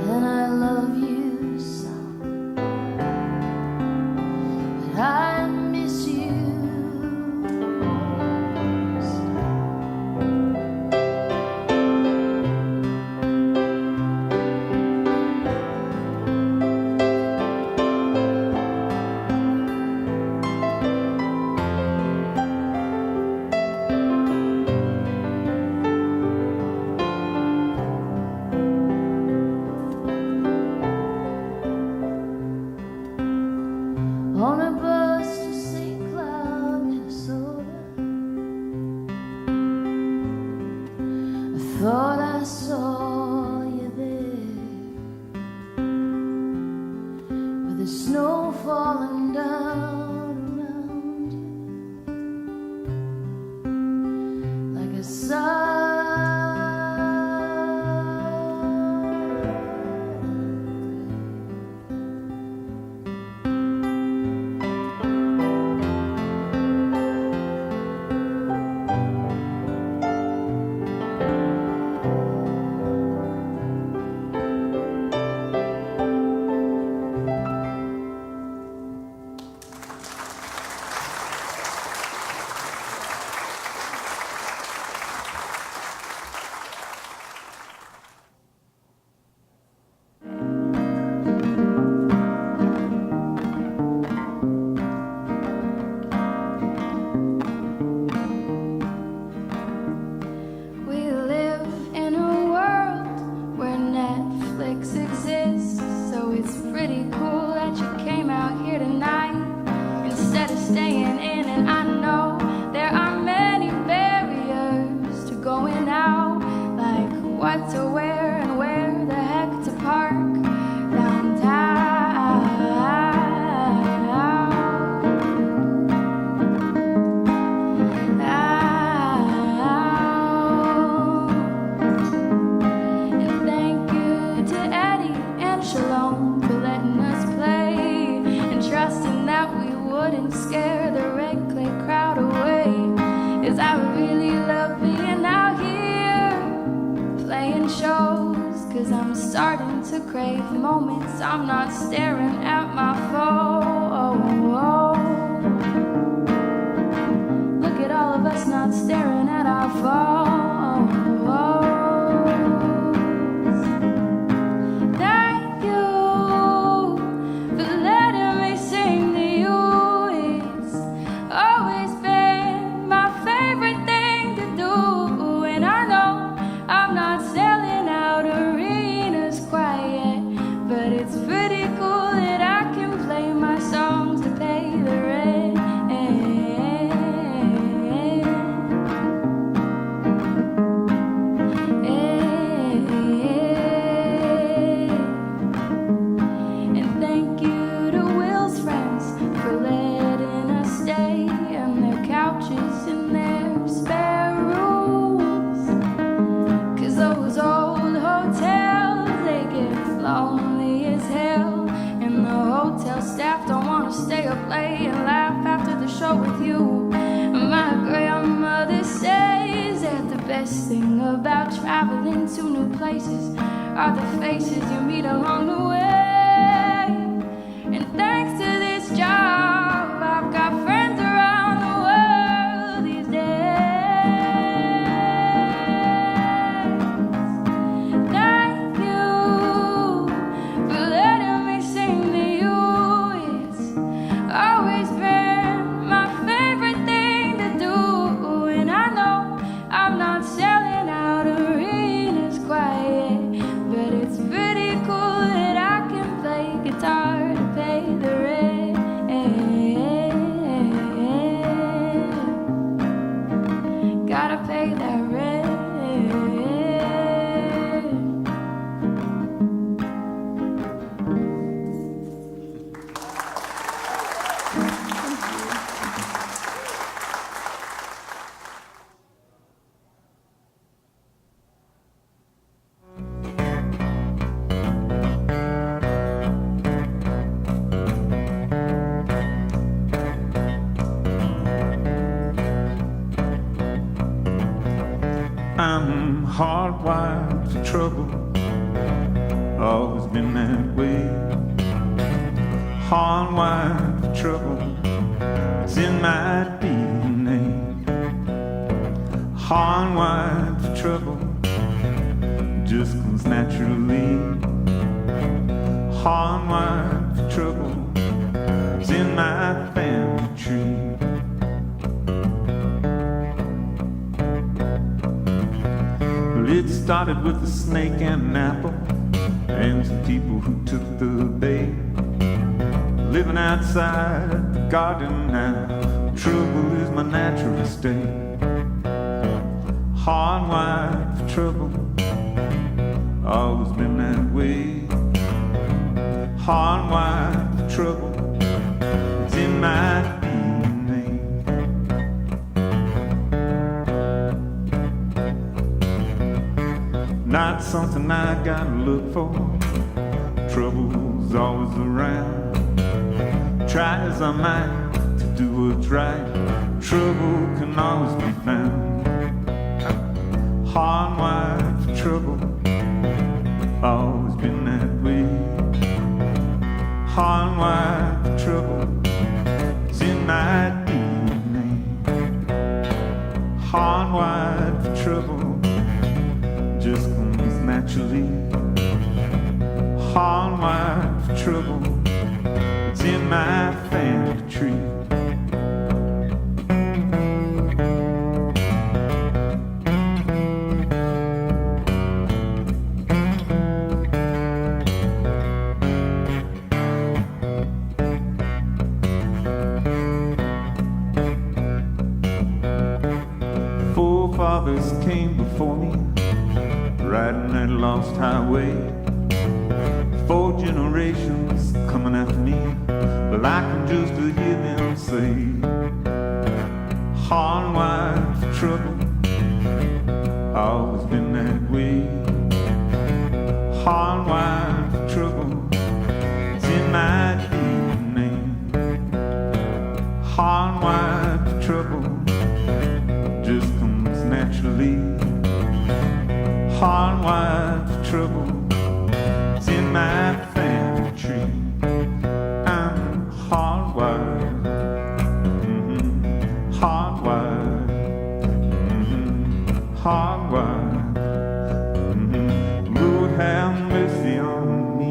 and I love you some, but I miss you most. On a bus to St. Cloud, Minnesota, I thought I saw you there, with the snow falling down around you like a sigh. We live in a world where Netflix exists, so it's pretty cool that you came out here tonight instead of staying in. And I know there are many barriers to going out, like what to wear and where the heck to park And thank you to Eddie and Shalom for letting us play and trusting that we wouldn't scare the red clay crowd away. 'Cause I really love being out here playing shows, 'cause I'm starting to crave moments I'm not staring at my phone. Look at all of us not staring at our phones. Thank you for letting me sing to you. It's always been my favorite thing to do, and I know I'm not selling out arenas quite yet, but it's pretty cool that I can play my songs to pay the rent. And thank you to Will's friends for letting us stay on their couches in their spare rooms. 'Cause those old hotels, they get lonely as hell, and the hotel staff don't want to stay up late and laugh after the show with you. My grandmother says that the best thing about traveling to new places are the faces you meet along the way. And thanks to this job, I've got friends around the world these days. Thank you for letting me sing to you. guitar to pay the rent. Gotta pay that rent. I'm hardwired for trouble, always been that way. Hardwired for trouble, it's in my DNA. Hardwired for trouble, just comes naturally. Hardwired for trouble, it's in my family tree. It started with a snake and an apple, and some people who took the bait. Living outside the garden now, trouble is my natural state. Hardwired for trouble, always been that way. Hardwired for trouble, it's in my DNA. Not something I gotta look for, trouble's always around. Try as I might to do what's right, trouble can always be found. Hardwired for trouble, always been that way. Hardwired for trouble, it's in my DNA. Hardwired for trouble, just comes naturally. Hardwired for trouble, it's in my family tree. Forefathers came before me, riding that lost highway. 4 generations coming after me, but I can just hear them say, hardwired for trouble, always been that way. Hardwired for trouble, it's in my DNA. Hardwired for trouble, just comes naturally. Hardwired for trouble, it's in my family tree. I'm hardwired, hardwired, hardwired. Lord have mercy on me.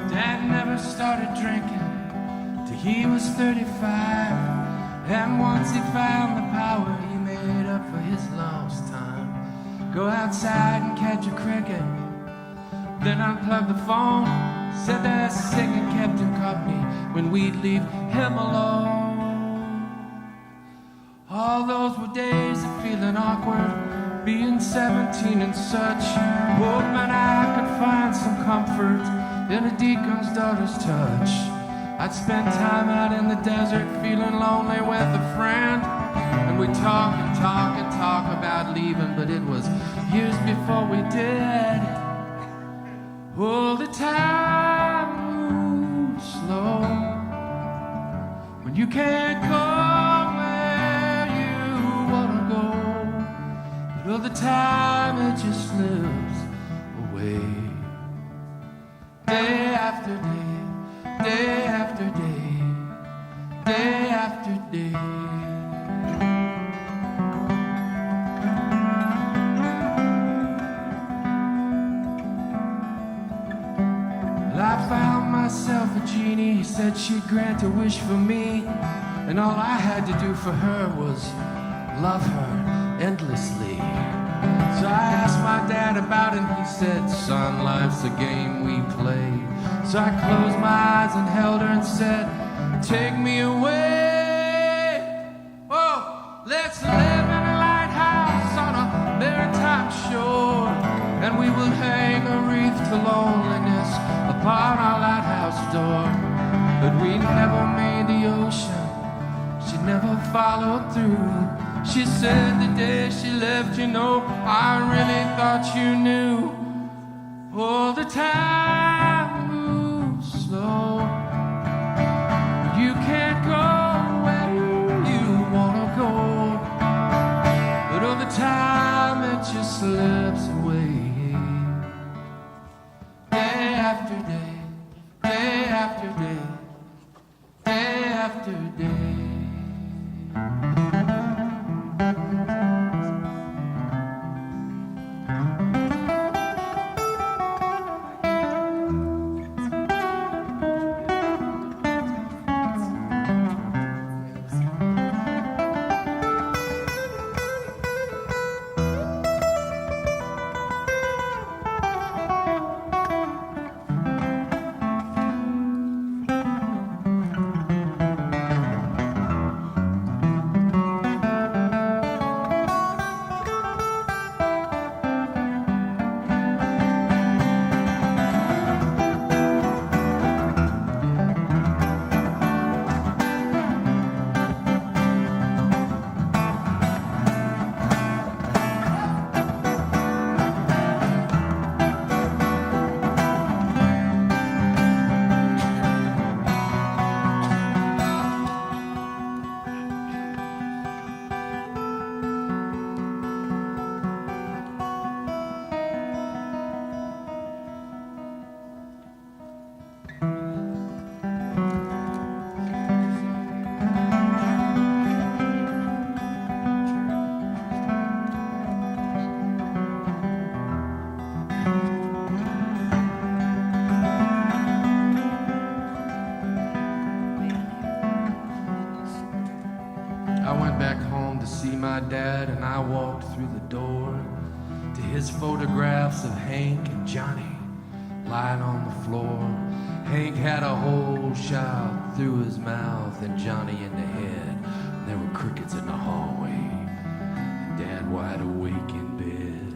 Dad never started drinking till he was 35. And once he found the power, he made up for his lost time. Go outside and catch a cricket, then unplug the phone. Said that singing kept him company when we'd leave him alone. All those were days of feeling awkward, being 17 and such. Hoping I could find some comfort in a deacon's daughter's touch. I'd spend time out in the desert feeling lonely with a friend, and we'd talk and talk and talk about leaving, but it was years before we did. All the time moves slow when you can't go where you wanna go, but all the time it just slips away. Day after day, day myself a genie, said she'd grant a wish for me, and all I had to do for her was love her endlessly. So I asked my dad about it, and he said, son, life's a game we play. So I closed my eyes and held her and said, take me away. Oh, let's live in a lighthouse on a maritime shore, and we will hang a wreath to loneliness upon our lighthouse door. But we never made the ocean, she never followed through. She said the day she left, you know, I really thought you knew. All the time moves slow, you can't go where you wanna go, but all the time it just slips away. Day after day, day after day, day after day. Dad and I walked through the door to his photographs of Hank and Johnny lying on the floor. Hank had a hole shot through his mouth and Johnny in the head. There were crickets in the hallway and Dad wide awake in bed.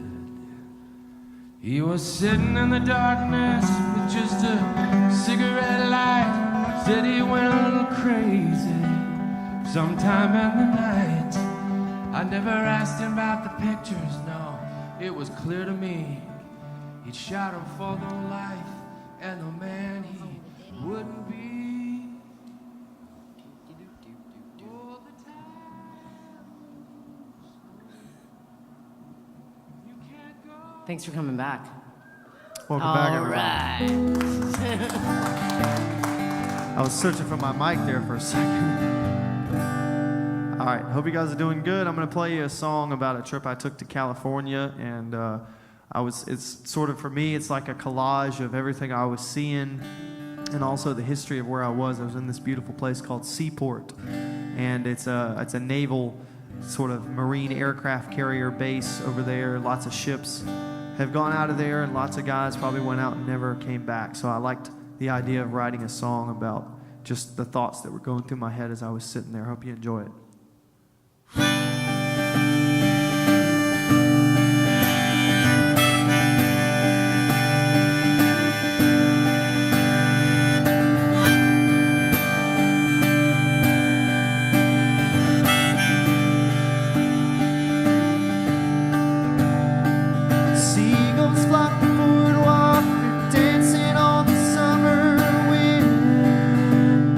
He was sitting in the darkness with just a cigarette light. Said he went a little crazy sometime in the night. I never asked him about the pictures, no, it was clear to me. He'd shot him for the life and the man he wouldn't be. All the time. You can't go. Thanks for coming back. Welcome back, All everyone. right. I was searching for my mic there for a second. All right, hope you guys are doing good. I'm going to play you a song about a trip I took to California, and it's sort of, for me, it's like a collage of everything I was seeing and also the history of where I was. I was in this beautiful place called Seaport, and it's a naval sort of marine aircraft carrier base over there. Lots of ships have gone out of there, and lots of guys probably went out and never came back. So I liked the idea of writing a song about just the thoughts that were going through my head as I was sitting there. Hope you enjoy it. Seagulls flock the boardwalk, they're dancing on the summer wind.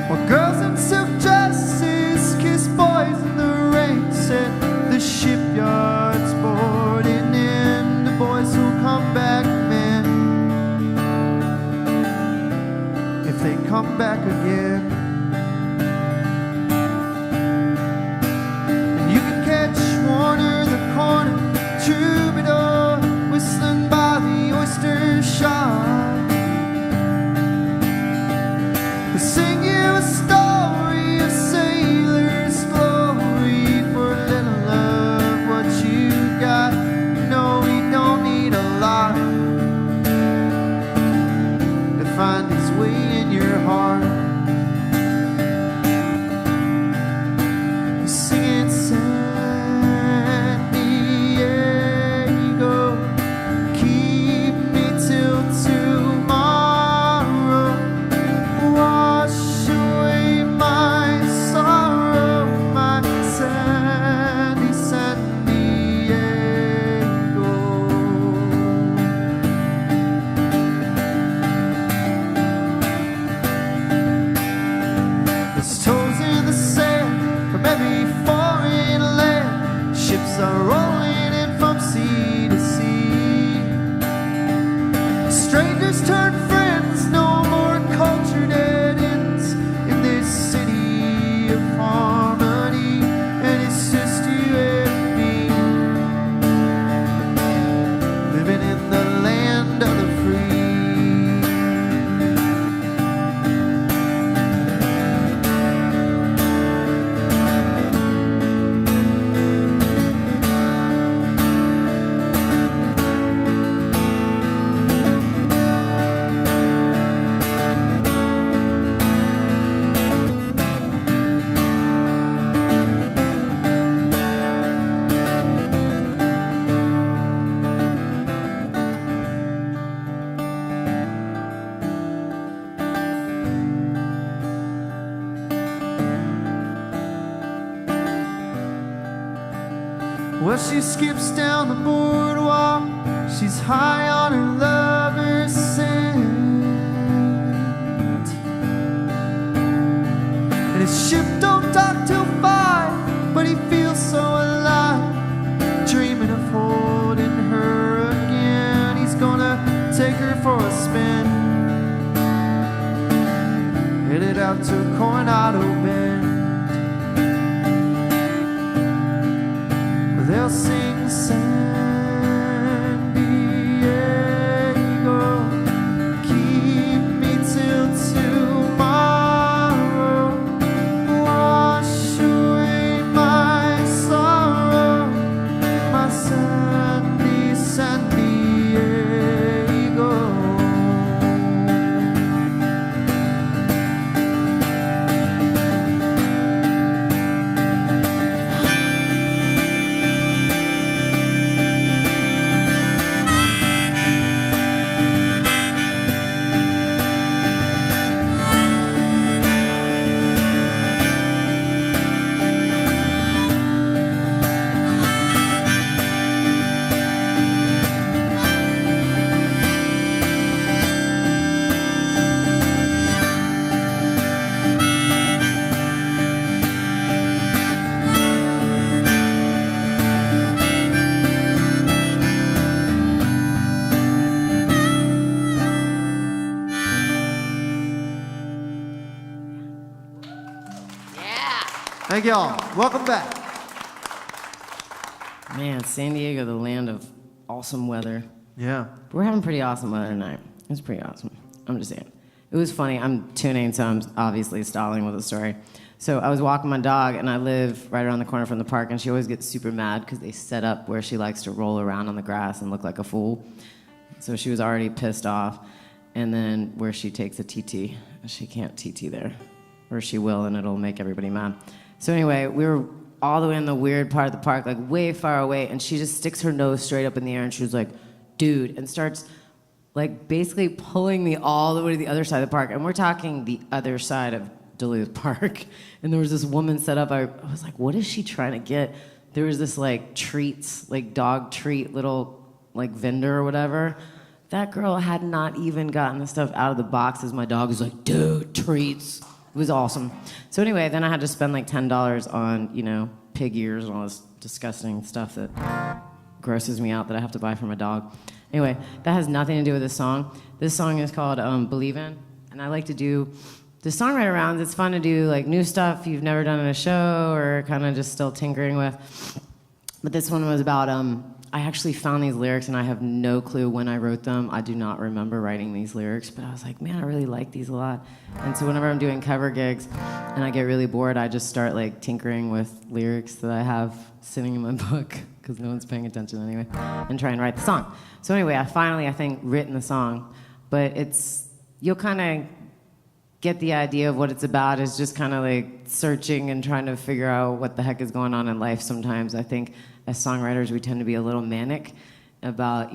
While girls in silk dresses kiss boys in the rain, set the shipyards boarding in. The boys will come back men if they come back again. Warner the corner troubadour, whistling by the oyster find his way in your heart. He's singing San Diego, keep me till tomorrow, wash away my sorrow, my sandy San Diego. There's toes in the sand from every foreign land. Ships are rolling in from sea to sea. Strangers turn friends, no more culture dead ends in this city of harmony. And it's just you and me, living in the land of the free. Well, she skips down the boardwalk. She's high on her lover's scent. And his ship don't dock till 5, but he feels so alive, dreaming of holding her again. He's gonna take her for a spin, headed out to Coronado Bend. They'll sing San Diego, keep me till tomorrow, wash away my sorrow, my sandy San Diego. Thank y'all. Welcome back. Man, San Diego, the land of awesome weather. Yeah. We're having pretty awesome weather tonight. It's pretty awesome. I'm just saying. It was funny. I'm tuning, so I'm obviously stalling with a story. So I was walking my dog, and I live right around the corner from the park, and she always gets super mad because they set up where she likes to roll around on the grass and look like a fool. So she was already pissed off. And then where she takes a TT, she can't TT there. Or she will, and it'll make everybody mad. So anyway, we were all the way in the weird part of the park, like way far away, and she just sticks her nose straight up in the air, and she was like, dude, and starts like basically pulling me all the way to the other side of the park. And we're talking the other side of Duluth Park. And there was this woman set up. I was like, what is she trying to get? There was this like treats, like dog treat little like vendor or whatever. That girl had not even gotten the stuff out of the boxes. My dog was like, dude, treats. It was awesome. So anyway, then I had to spend like $10 on, you know, pig ears and all this disgusting stuff that grosses me out that I have to buy for my dog. Anyway, that has nothing to do with this song. This song is called Believe In, and I like to do the songwriter rounds. It's fun to do like new stuff you've never done in a show or kind of just still tinkering with. But this one was about, I actually found these lyrics and I have no clue when I wrote them. I do not remember writing these lyrics, but I was like, man, I really like these a lot. And so whenever I'm doing cover gigs and I get really bored, I just start like tinkering with lyrics that I have sitting in my book because no one's paying attention anyway, and try and write the song. So anyway, I finally, I think, written the song, but it's, you'll kind of get the idea of what it's about. Is just kind of like searching and trying to figure out what the heck is going on in life sometimes. I think as songwriters, we tend to be a little manic about,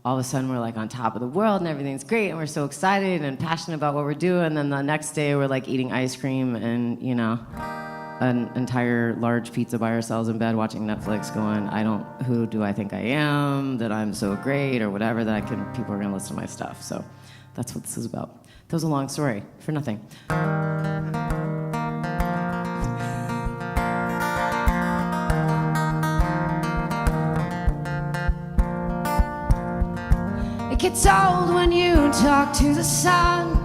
all of a sudden we're like on top of the world and everything's great and we're so excited and passionate about what we're doing, and then the next day we're like eating ice cream and, an entire large pizza by ourselves in bed watching Netflix going, who do I think I am, that I'm so great or whatever, that people are gonna listen to my stuff. So that's what this is about. That was a long story for nothing. It gets old when you talk to the sun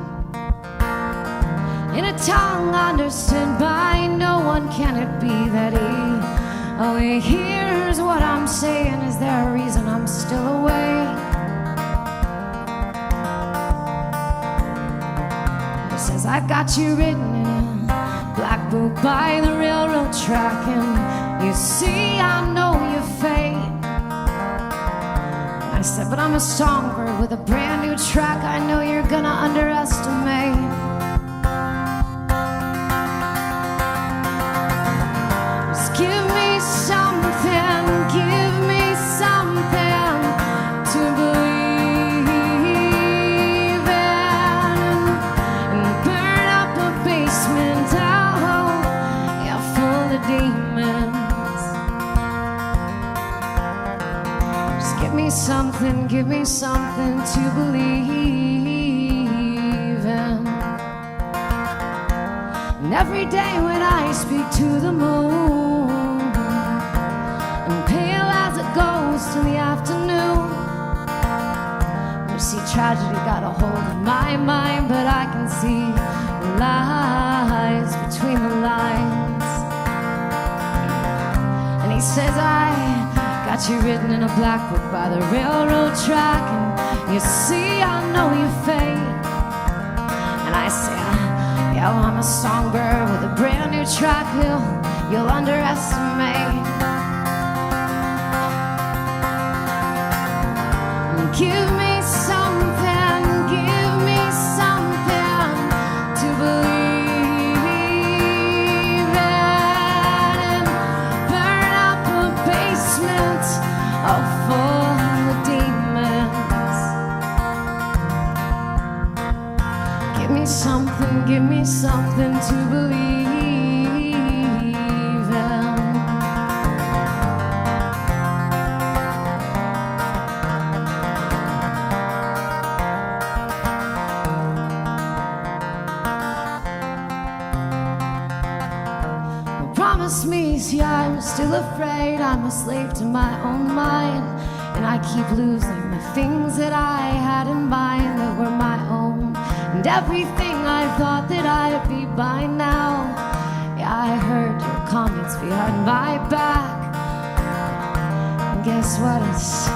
in a tongue understood by no one. Can it be that he only hears what I'm saying? Is there a reason I'm still awake? He says, I've got you written in a black book by the railroad track, and you see I know your fate. I said, but I'm a songbird with a brand new track I know you're gonna underestimate. Just give me something to believe in, and burn up a basement, yeah, full of demons. Give me something to believe in. And every day when I speak to the moon, and pale as it goes to the afternoon, you see tragedy got a hold of my mind, but I can see the lies between the lines. And he says, I got you written in a black book by the railroad track, and you see I know your fate. And I say, yeah, well, I'm a songbird with a brand new track you'll underestimate. And give me something to believe in, and burn up a basement full of demons. Give me something to believe in. Promise me, see, I'm still afraid. I'm a slave to my own mind, and I keep losing the things that I had in mind that were my own, and everything I thought that I'd be by now. Yeah, I heard your comments behind my back, and guess what? It's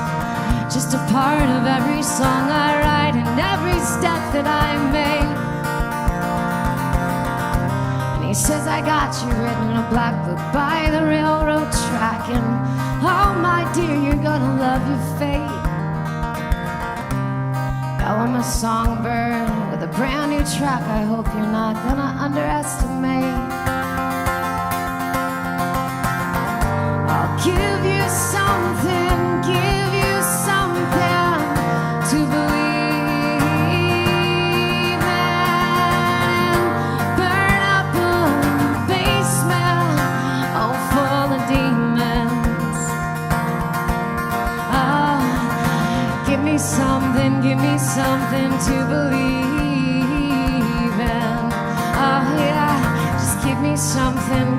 just a part of every song I write and every step that I make. He says, I got you written in a black book by the railroad track, and oh my dear, you're gonna love your fate. Now I'm a songbird with a brand new track I hope you're not gonna underestimate. I'll give you something to believe. Give me something to believe in. Oh yeah, just give me something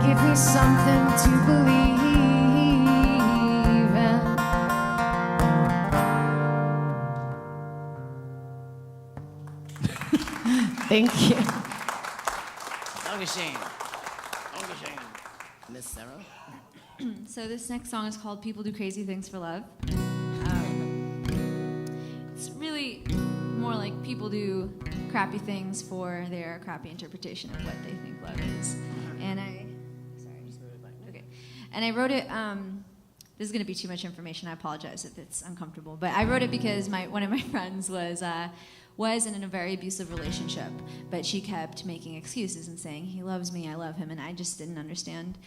to believe in. Thank you. Dankeschön. Miss Sarah? So this next song is called People Do Crazy Things for Love. It's really more like people do crappy things for their crappy interpretation of what they think love is. And I wrote it, this is going to be too much information, I apologize if it's uncomfortable, but I wrote it because one of my friends was was in a very abusive relationship, but she kept making excuses and saying, he loves me, I love him, and I just didn't understand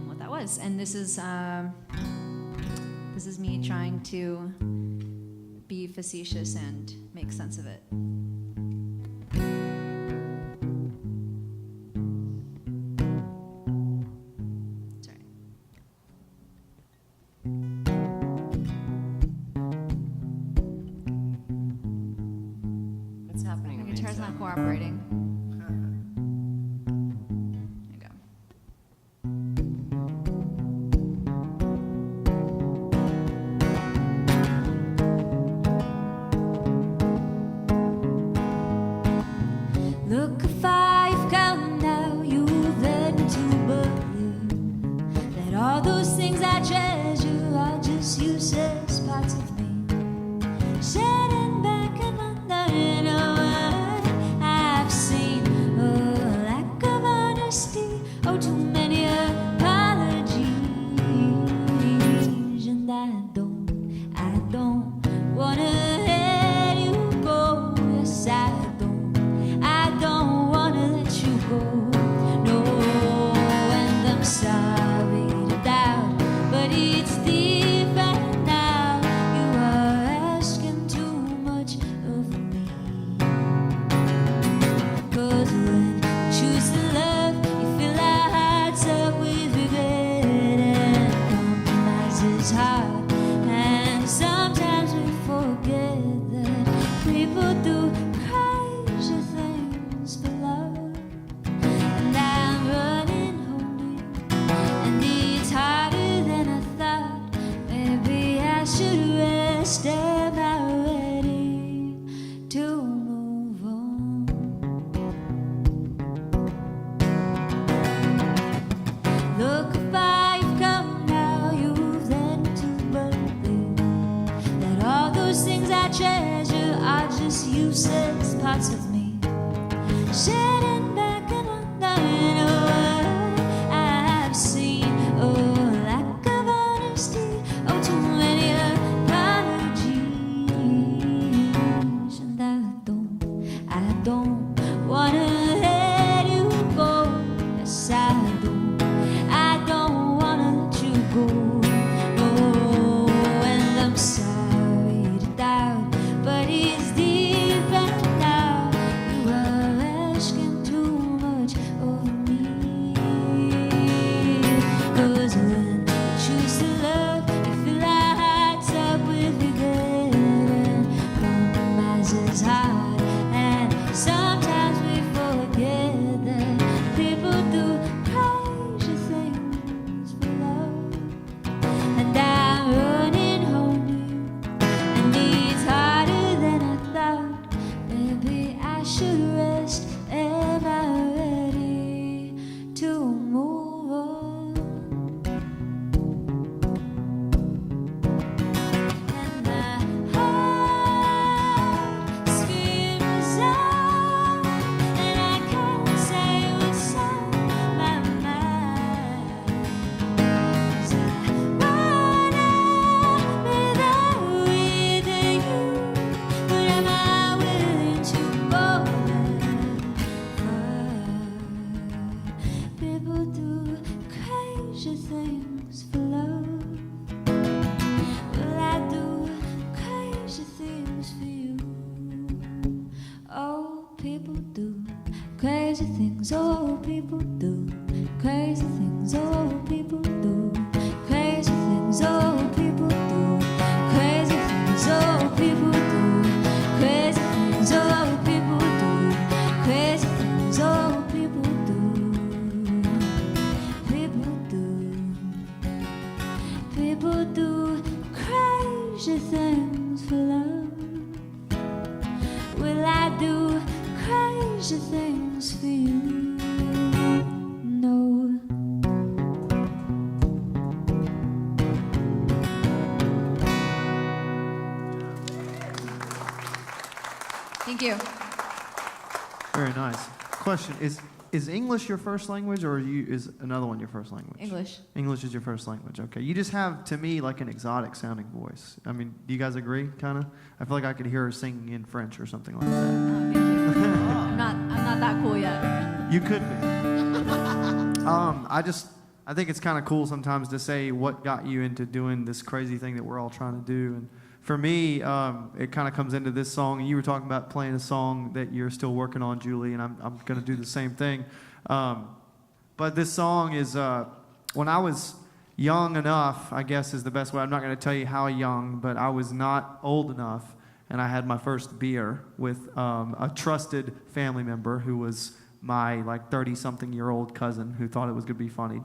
what that was. And this is me trying to be facetious and make sense of it. Sorry. What's happening? My guitar's not cooperating. There you go. Look how far you've come now, you've led me to believe that all those things I treasure are just useless parts of me. Sitting back and wondering what I've seen. A lack of honesty, oh, too many apologies. And I don't wanna let you go. Yes, I don't wanna let you go. No, and I'm sorry to doubt, but it's different now. You are asking too much of me. 'Cause when you choose to love, you fill our hearts up with regret, and compromise is hard. And sometimes we forget that people do crazy things for love. And I'm running home to you, and it's harder than I thought. Maybe I should rest. Am I ready to move on? Look how far you've come now, you've led me to believe that all those things I treasure are just useless parts of me. Sitting back and wondering what I've seen. Oh, lack of honesty, oh, too many apologies. And I don't wanna let you go. Yes, I don't wanna let you go. No, and I'm sorry to doubt, but it's different now. You are asking too much of me. 'Cause when you choose to love, you fill our hearts up with regret, and compromise is hard. And sometimes we forget that people do crazy things for love. And I'm running home to you, and it's harder than I thought. Maybe I should rest. Am I ready to move on? And my heart screams out, and I can't say what's on my mind. 'Cause I wanna be there with you, but am I willing to go that far? People do crazy things for love. Will I do crazy things for you? Oh, people do crazy things. Oh, people do crazy things. Oh, people do crazy things. Oh, people do crazy things. Oh, people do crazy things. Oh, people do crazy things. Oh, people do. People do. People do crazy things for love. Will I do crazy things for you? No. Thank you. Very nice. Question is, is English your first language, or is another one your first language? English. English is your first language. Okay. You just have, to me, like an exotic sounding voice. I mean, do you guys agree? Kind of. I feel like I could hear her singing in French or something like that. Oh, thank you. I'm not that cool yet. You could be. I think it's kind of cool sometimes to say what got you into doing this crazy thing that we're all trying to do. And for me, it kind of comes into this song. And you were talking about playing a song that you're still working on, Julie, and I'm going to do the same thing. But this song is, when I was young enough, I guess is the best way. I'm not going to tell you how young, but I was not old enough, and I had my first beer with a trusted family member who was my 30-something-year-old cousin who thought it was going to be funny.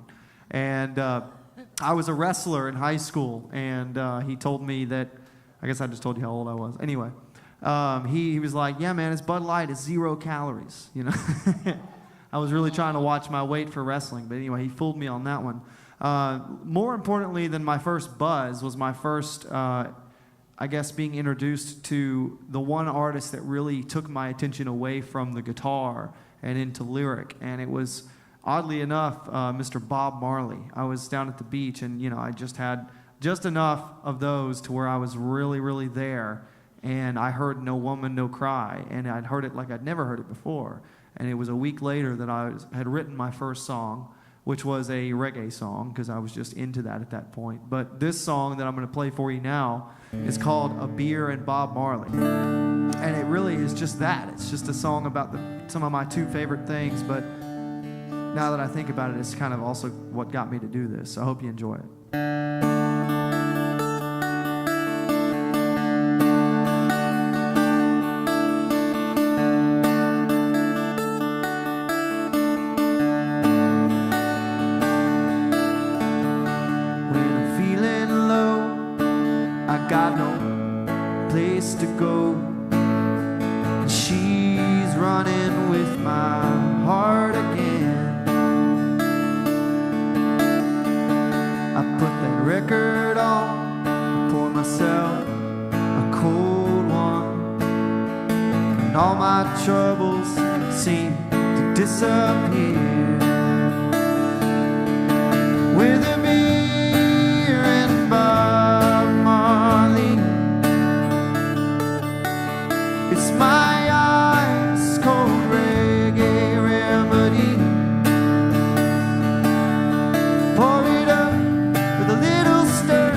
And I was a wrestler in high school, and he told me that, I guess I just told you how old I was. Anyway, he was like, yeah, man, it's Bud Light. It's 0 calories, you know. I was really trying to watch my weight for wrestling, but anyway, he fooled me on that one. More importantly than my first buzz was my first, I guess, being introduced to the one artist that really took my attention away from the guitar and into lyric, and it was, oddly enough, Mr. Bob Marley. I was down at the beach, and I just had just enough of those to where I was really, really there, and I heard No Woman, No Cry, and I'd heard it like I'd never heard it before. And it was a week later that I had written my first song, which was a reggae song, because I was just into that at that point. But this song that I'm going to play for you now is called A Beer and Bob Marley. And it really is just that. It's just a song about some of my 2 favorite things, but now that I think about it, it's kind of also what got me to do this. So I hope you enjoy it. When I'm feeling low, I got no place to go. And she's running with my heart again. I put that record on, pour myself a cold one, and all my troubles seem to disappear. With a beer and Bob Marley, it's my ice cold reggae remedy. Pour it up with a little stir.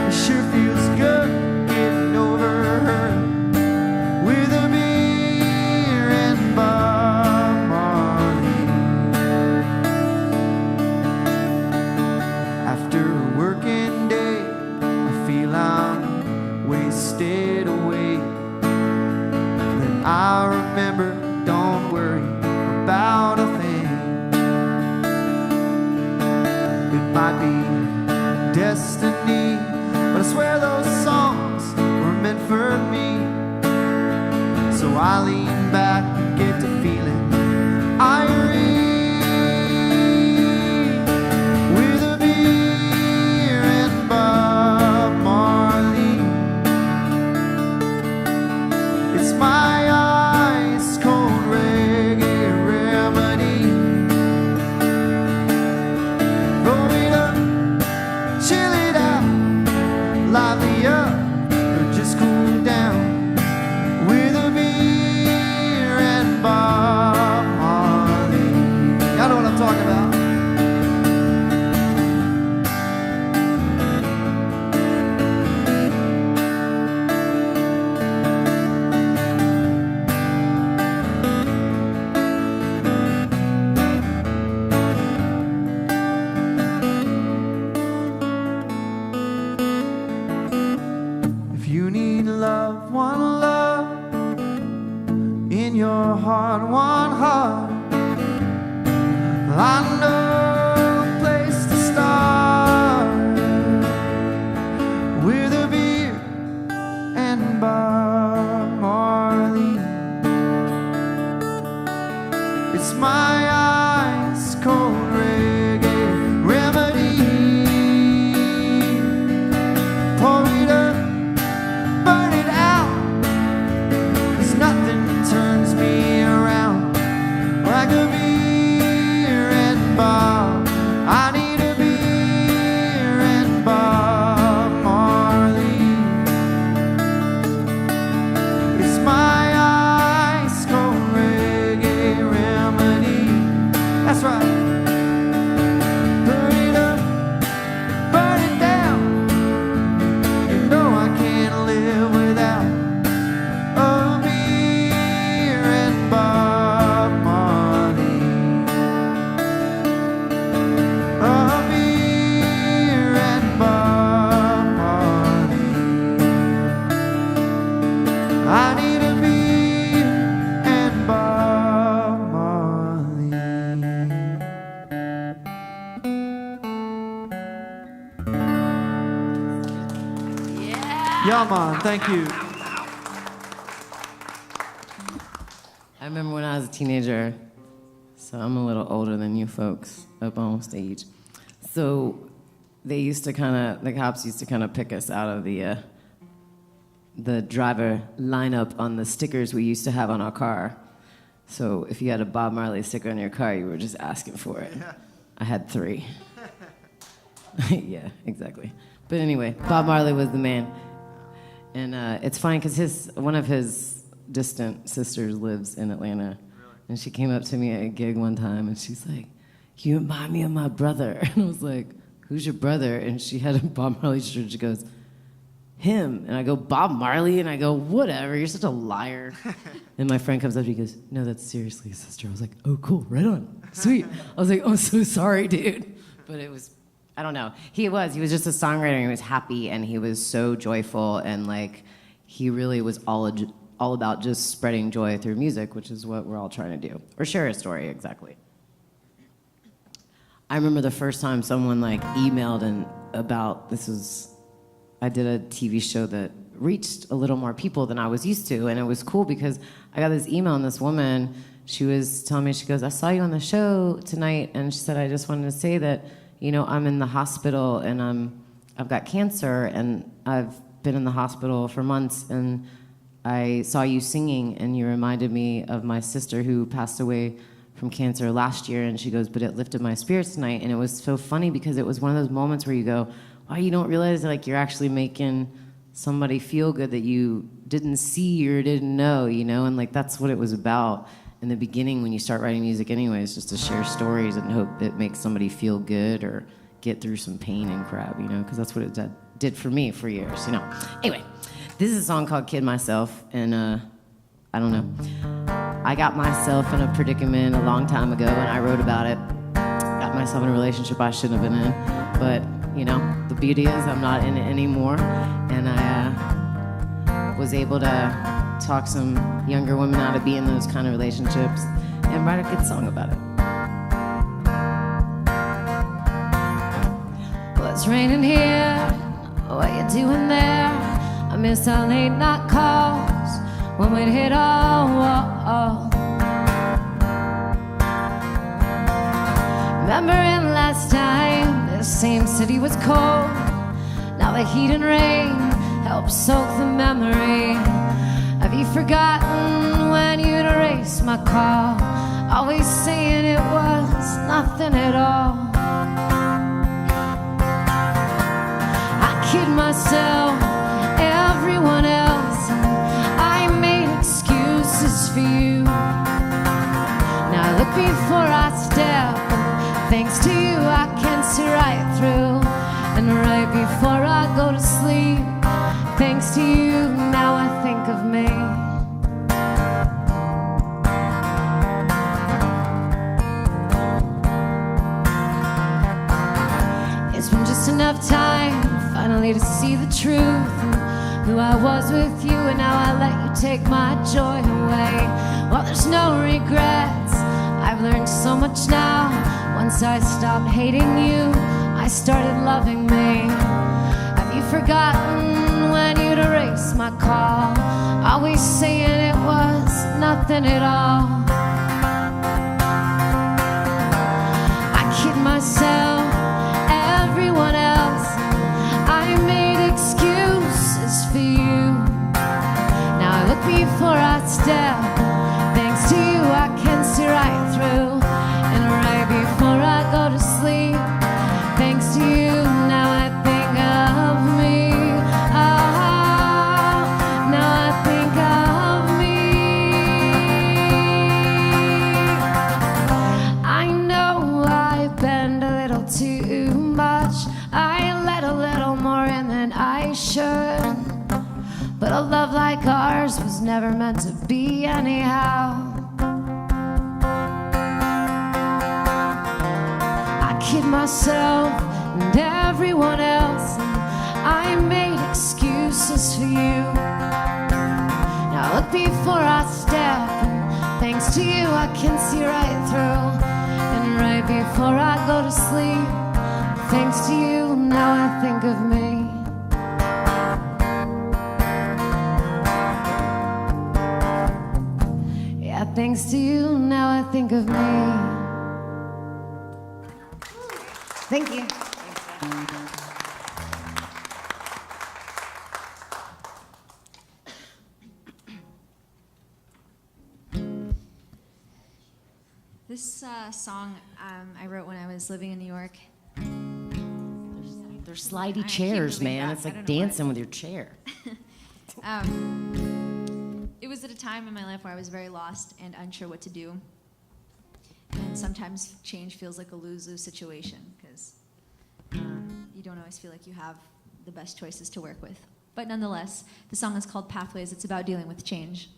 It sure feels good getting over her. With a beer and Bob Marley. After a working day, I feel I'm wasted away. Then I remember, don't worry about a thing. It might be destiny, but I swear those songs were meant for me. So I lean back and get to feeling irene. With a beer and Bob Marley, it's my ice cold reggae remedy. Roll it up, chill it out, lively up, or just cool down. With a beer and Bob Marley. Y'all know what I'm talking about. If you need love, one love, in your heart, one heart, I know a place to start. With a beer and Bob Marley, it's my ice cold reggae remedy. Pour it up, burn it out, 'cause nothing turns me around like a beer Yeah, man. Thank you. I remember when I was a teenager, so I'm a little older than you folks up on stage. So the cops used to kind of pick us out of the driver lineup on the stickers we used to have on our car. So if you had a Bob Marley sticker on your car, you were just asking for it. Yeah. I had 3. Yeah, exactly. But anyway, Bob Marley was the man. And it's funny because one of his distant sisters lives in Atlanta. Really? And she came up to me at a gig one time and she's like, "You remind me of my brother." And I was like, "Who's your brother?" And she had a Bob Marley shirt. She goes, "Him." And I go, "Bob Marley?" And I go, "Whatever, you're such a liar." And my friend comes up, he goes, "No, that's seriously his sister." I was like, "Oh, cool, right on, sweet." I was like, "Oh, I'm so sorry, dude." But it was, I don't know. He was just a songwriter, and he was happy, and he was so joyful, and like, he really was all about just spreading joy through music, which is what we're all trying to do, or share a story, exactly. I remember the first time someone like emailed I did a TV show that reached a little more people than I was used to, and it was cool because I got this email, and this woman, she was telling me, she goes, "I saw you on the show tonight," and she said, "I just wanted to say that, I'm in the hospital, and I've got cancer, and I've been in the hospital for months, and I saw you singing, and you reminded me of my sister who passed away from cancer last year," and she goes, "But it lifted my spirits tonight." And it was so funny because it was one of those moments where you go, wow, you don't realize like you're actually making somebody feel good that you didn't see or didn't know, and like that's what it was about in the beginning when you start writing music anyways, just to share stories and hope it makes somebody feel good or get through some pain and crap, because that's what it did for me for years, Anyway, this is a song called "Kid Myself," and I don't know. I got myself in a predicament a long time ago, and I wrote about it. Got myself in a relationship I shouldn't have been in, but the beauty is I'm not in it anymore, and I was able to talk some younger women out of being in those kind of relationships and write a good song about it. Well, it's raining here. What you doing there? I miss our late night calls when we'd hit all. Remembering last time this same city was cold. Now the heat and rain help soak the memory. Have you forgotten when you'd erase my call? Always saying it was nothing at all. I kid myself, everyone else, I made excuses for you. Now look before I step, thanks to you I can see right through. And right before I go to sleep, thanks to you now I think of me. It's been just enough time finally to see the truth and who I was with you, and now I let you take my joy away. Well, there's no regrets, I've learned so much now. Once I stopped hating you, I started loving me. Have you forgotten when you'd erase my call? Always saying it was nothing at all. I kid myself, everyone else, I made excuses for you. Now I look before I step, thanks to you I can see right through. And right before I go to sleep, thanks to you now I think of me. Oh, now I think of me. I know I bend a little too much, I let a little more in than I should, but a love like ours was never meant to be anyhow. I kid myself and everyone else, and I made excuses for you. Now look before I step, and thanks to you I can see right through. And right before I go to sleep, thanks to you now I think of me. Yeah, thanks to you, now I think of me. Thank you. This song I wrote when I was living in New York. They're slidey keep chairs, moving man. back. It's I like don't know why. dancing with your chair. It was at a time in my life where I was very lost and unsure what to do. And sometimes change feels like a lose-lose situation because you don't always feel like you have the best choices to work with. But nonetheless, the song is called Pathways. It's about dealing with change.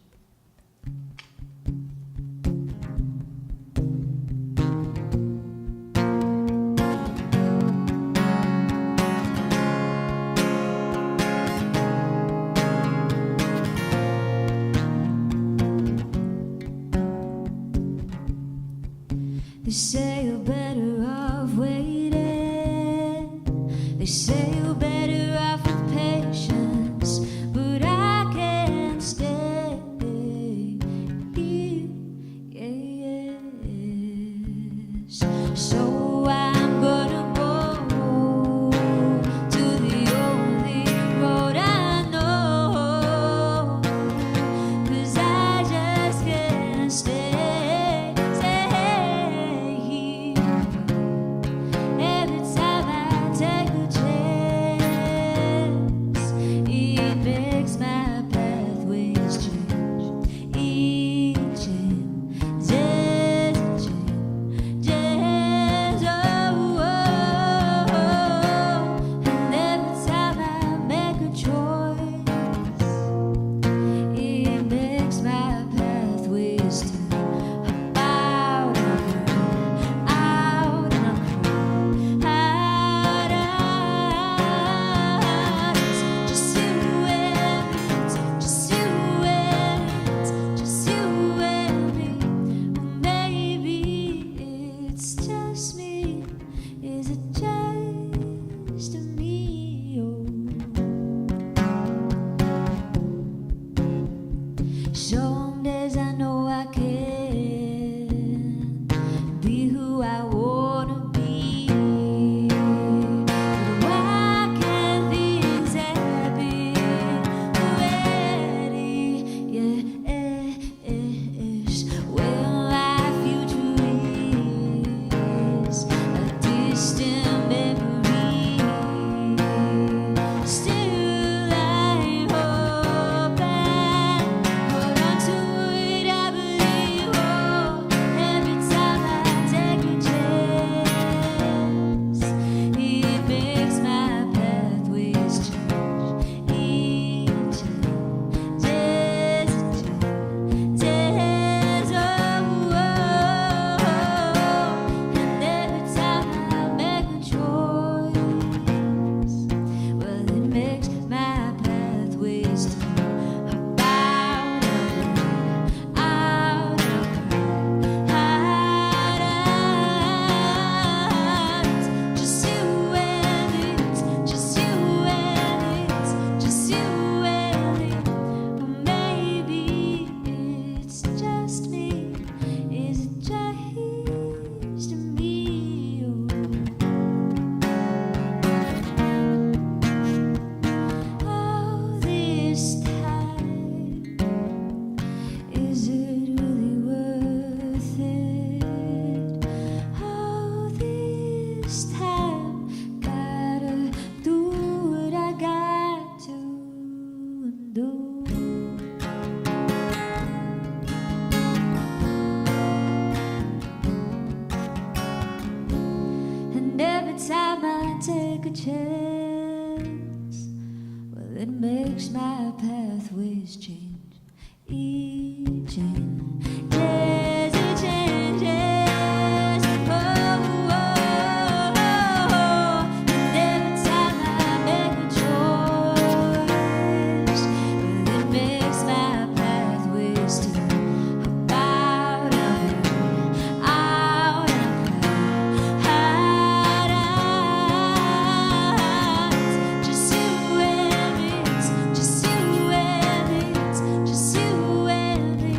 They say you're better off waiting. They say you're better off with patience, but I can't stay here. Yes. So I'm gonna go to the only road I know, 'cause I just can't stay. Every time I take a chance, it makes my pathways change. Each changes, changes, oh, and every time I make a choice, it makes my pathways turn. Out and out and out. Just you and me, just you and me, just you and me. Maybe it's just me. Is it just me? Some days I know I can't be who I wanna be. But why can't things happen already? Yes, well, my future is a distant memory. Still, I hope and hold on to it. I believe, oh, every time I take a chance, it makes my pathways change. Each changes, changes, oh, and every time I make a choice, well, it makes my pathways turn. About out, just you and me, just you and me, just you and me. Or maybe it's just me. Is it just me? All this time, is it really worth it? All this time, gotta do what I got to do. And every time I take a chance, well, it makes my pathways change. Each changes, it changes, oh, and every time I make a choice, well, it makes my pathways turn. About out and just you and me, just you and me, just you and me.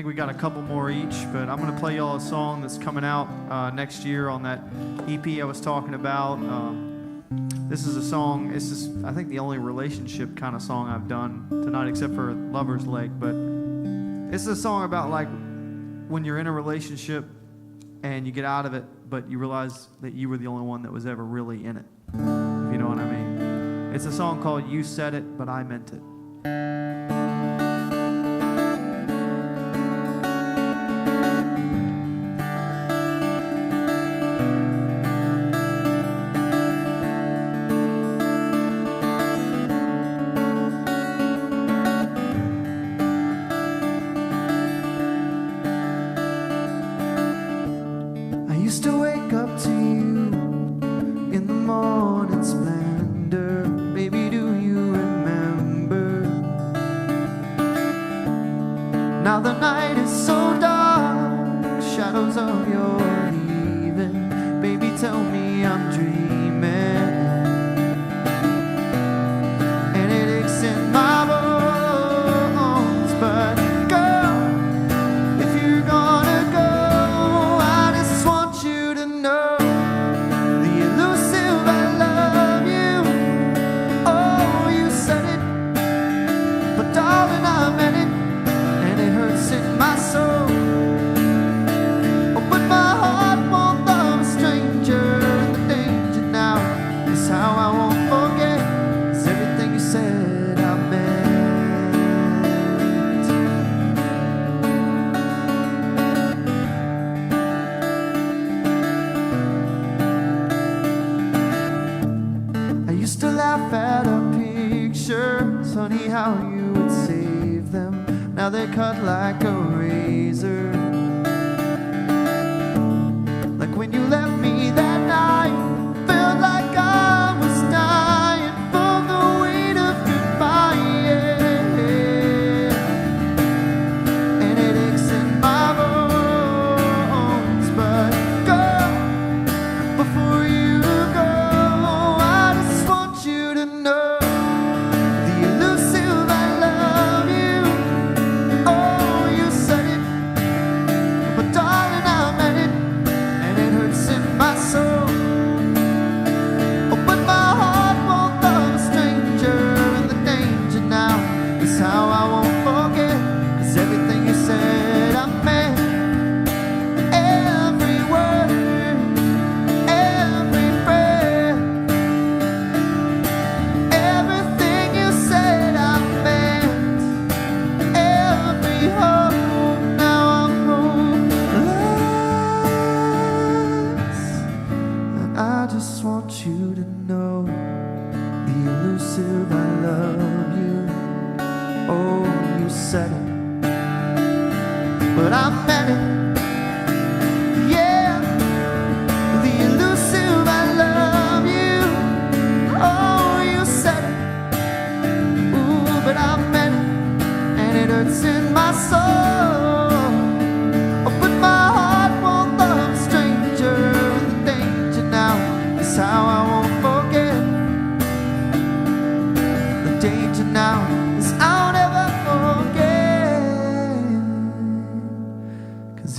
think we got a couple more each, but I'm going to play y'all a song that's coming out next year on that EP I was talking about. This is a song, it's just, I think, the only relationship kind of song I've done tonight, except for Lover's Lake. But it's a song about, like, when you're in a relationship and you get out of it, but you realize that you were the only one that was ever really in it, if you know what I mean. It's a song called You Said It, But I Meant It.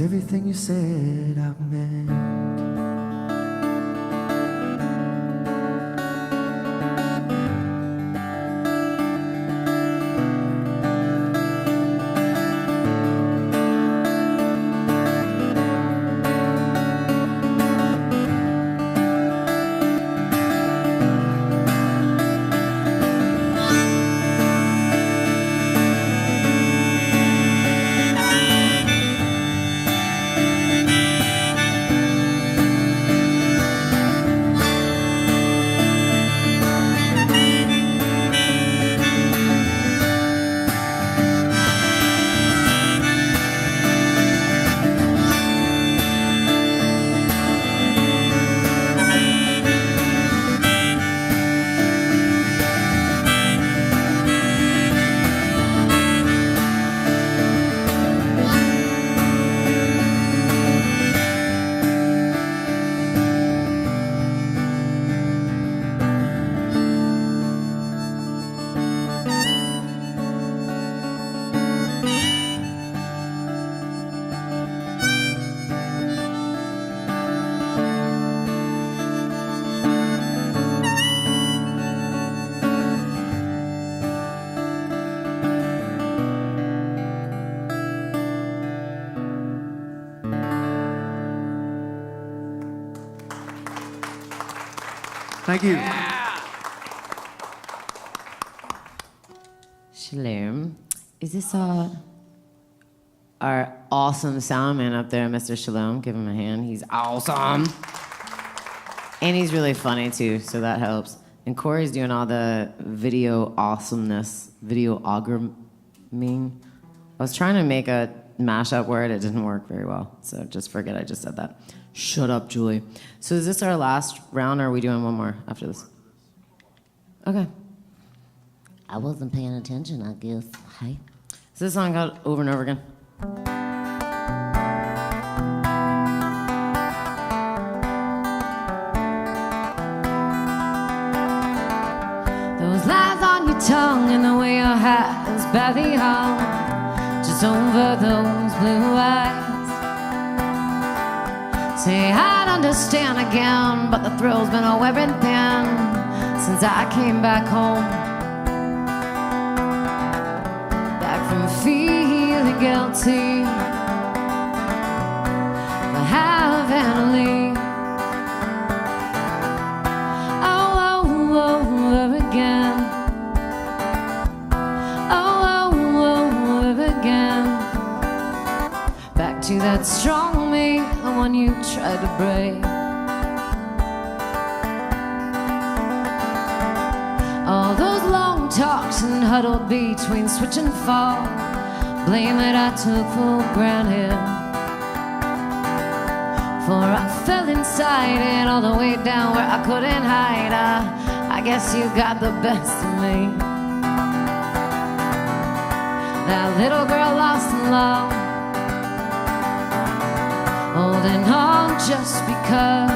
Everything you said I meant. Thank you. Shalom. Is this our awesome sound man up there, Mr. Shalom? Give him a hand. He's awesome. And he's really funny, too, so that helps. And Corey's doing all the video awesomeness, videogramming. I was trying to make a mashup word. It didn't work very well, so just forget I just said that. Shut up, Julie. So is this our last round, or are we doing one more after this? Okay. I wasn't paying attention, I guess. Hi. Is this song called Over and Over Again? Those lines on your tongue and the way your hands barely hung just over those blue eyes. Say I'd understand again, but the thrill's been a wearing thin since I came back home. Back from feeling guilty for having to leave. Over again. Over again. Back to that strong me, the one you tried to break. All those long talks and huddled between switch and fall, blame that I took for granted. For I fell inside it all the way down where I couldn't hide. I guess you got the best of me. That little girl lost in love, holding on just because.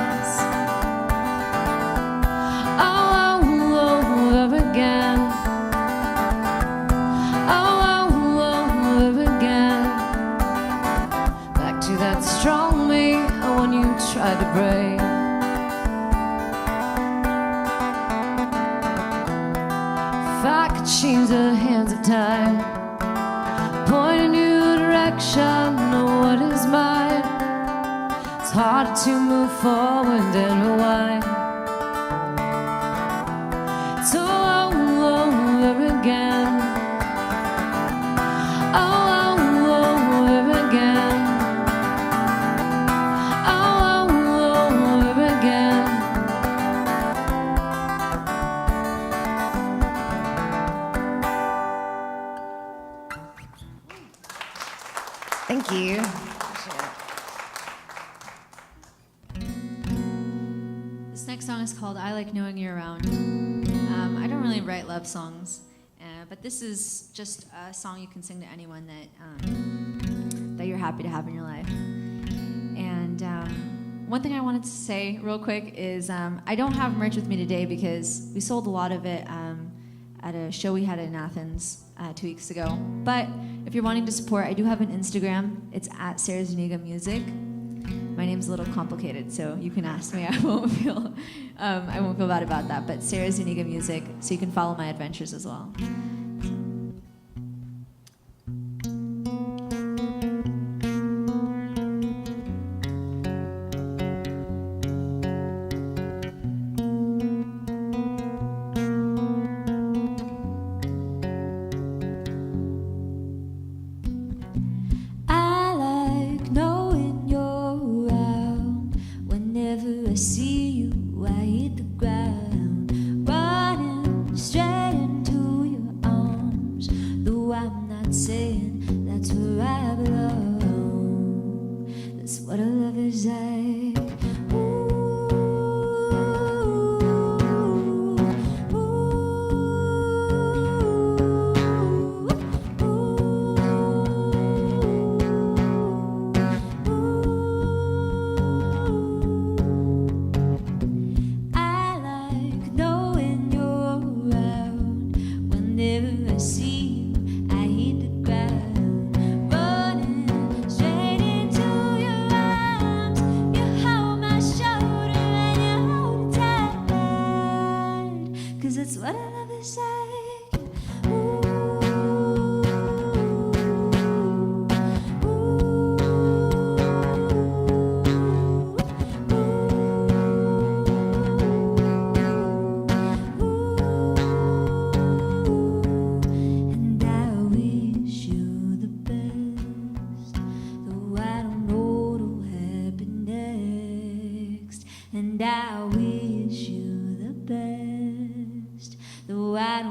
Over again. Over again. Back to that strong me, the one you tried to break. If I could change the hands of time, point a new direction to what is mine, it's harder to move forward than rewind. It's all over again. Over again. Over again. Thank you. This next song is called I Like Knowing You're Around. I don't really write love songs, but this is just a song you can sing to anyone that you're happy to have in your life. And one thing I wanted to say real quick is I don't have merch with me today because we sold a lot of it at a show we had in Athens 2 weeks ago. But if you're wanting to support, I do have an Instagram. It's at Zuniga Music. My name's a little complicated, so you can ask me. I won't feel bad about that. But Zuniga Music, so you can follow my adventures as well.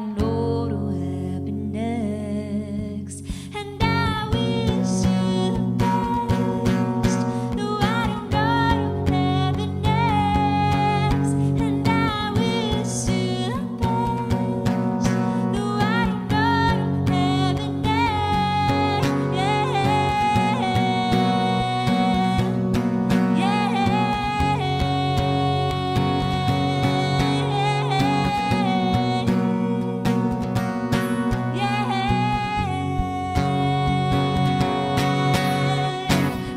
don't know what'll happen next. And I wish you the best, though I don't know what'll happen next. And I wish you the best, though I don't know what'll happen next.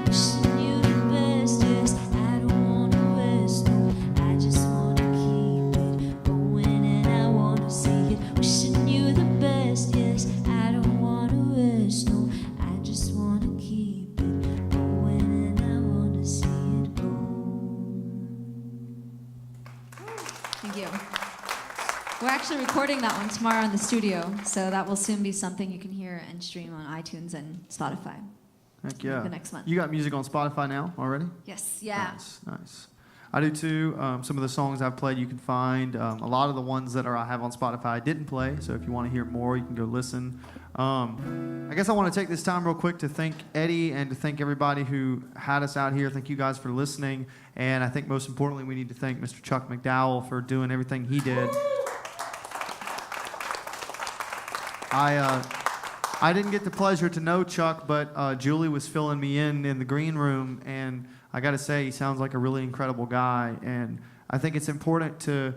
Wishing you the best, yes, I don't wanna waste no, I just wanna keep it going and I wanna see it. Wishing you the best, yes, I don't wanna waste no, I just wanna keep it going and I wanna see it go. Thank you. We're actually recording that one tomorrow in the studio, so that will soon be something you can hear and stream on iTunes and Spotify. Heck yeah. The next month. You got music on Spotify now already? Yes, yeah. Nice. I do too. Some of the songs I've played, you can find. A lot of the ones that I have on Spotify I didn't play, so if you want to hear more, you can go listen. I guess I want to take this time real quick to thank Eddie and to thank everybody who had us out here. Thank you guys for listening. And I think most importantly, we need to thank Mr. Chuck McDowell for doing everything he did. I didn't get the pleasure to know Chuck, but Julie was filling me in the green room, and I got to say, he sounds like a really incredible guy. And I think it's important to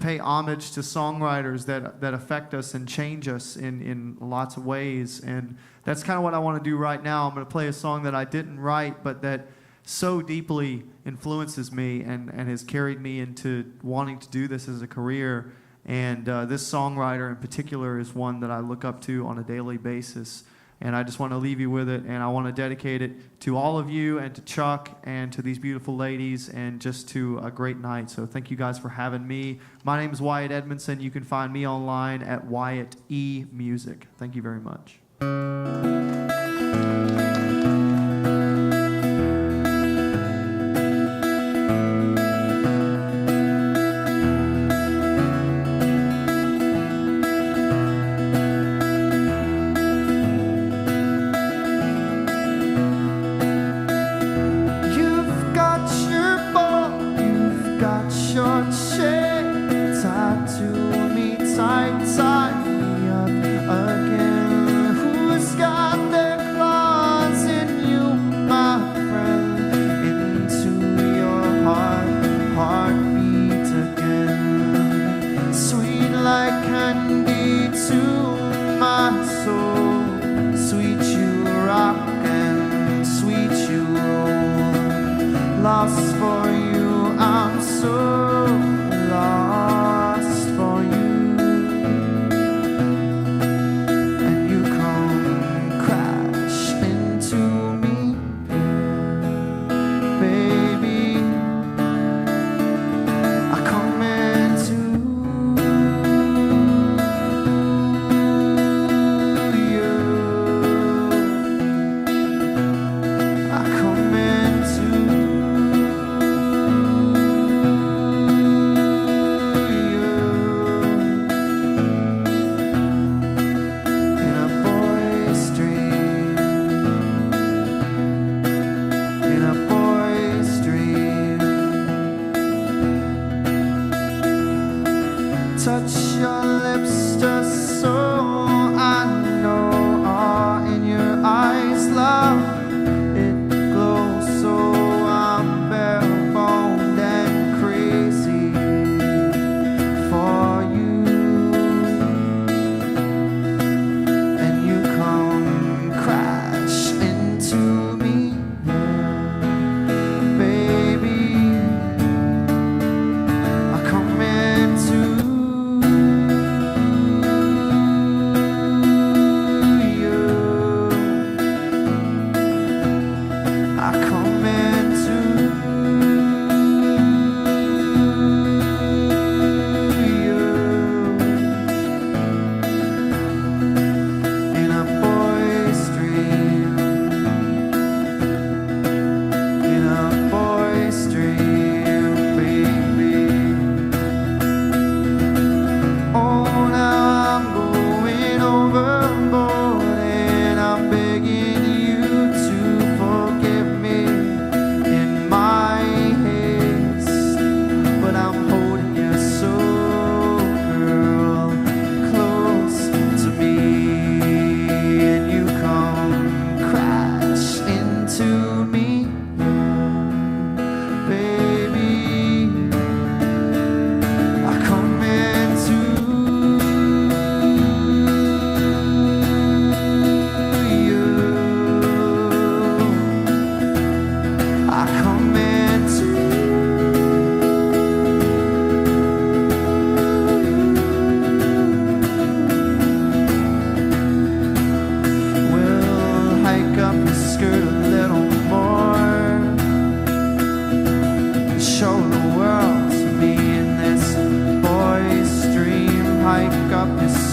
pay homage to songwriters that affect us and change us in lots of ways. And that's kind of what I want to do right now. I'm going to play a song that I didn't write, but that so deeply influences me and has carried me into wanting to do this as a career. And this songwriter in particular is one that I look up to on a daily basis. And I just want to leave you with it. And I want to dedicate it to all of you and to Chuck and to these beautiful ladies and just to a great night. So thank you guys for having me. My name is Wyatt Edmondson. You can find me online at Wyatt E Music. Thank you very much. Lost for you, I'm so lost for you. And you come crash into me, baby. I come into you. I come into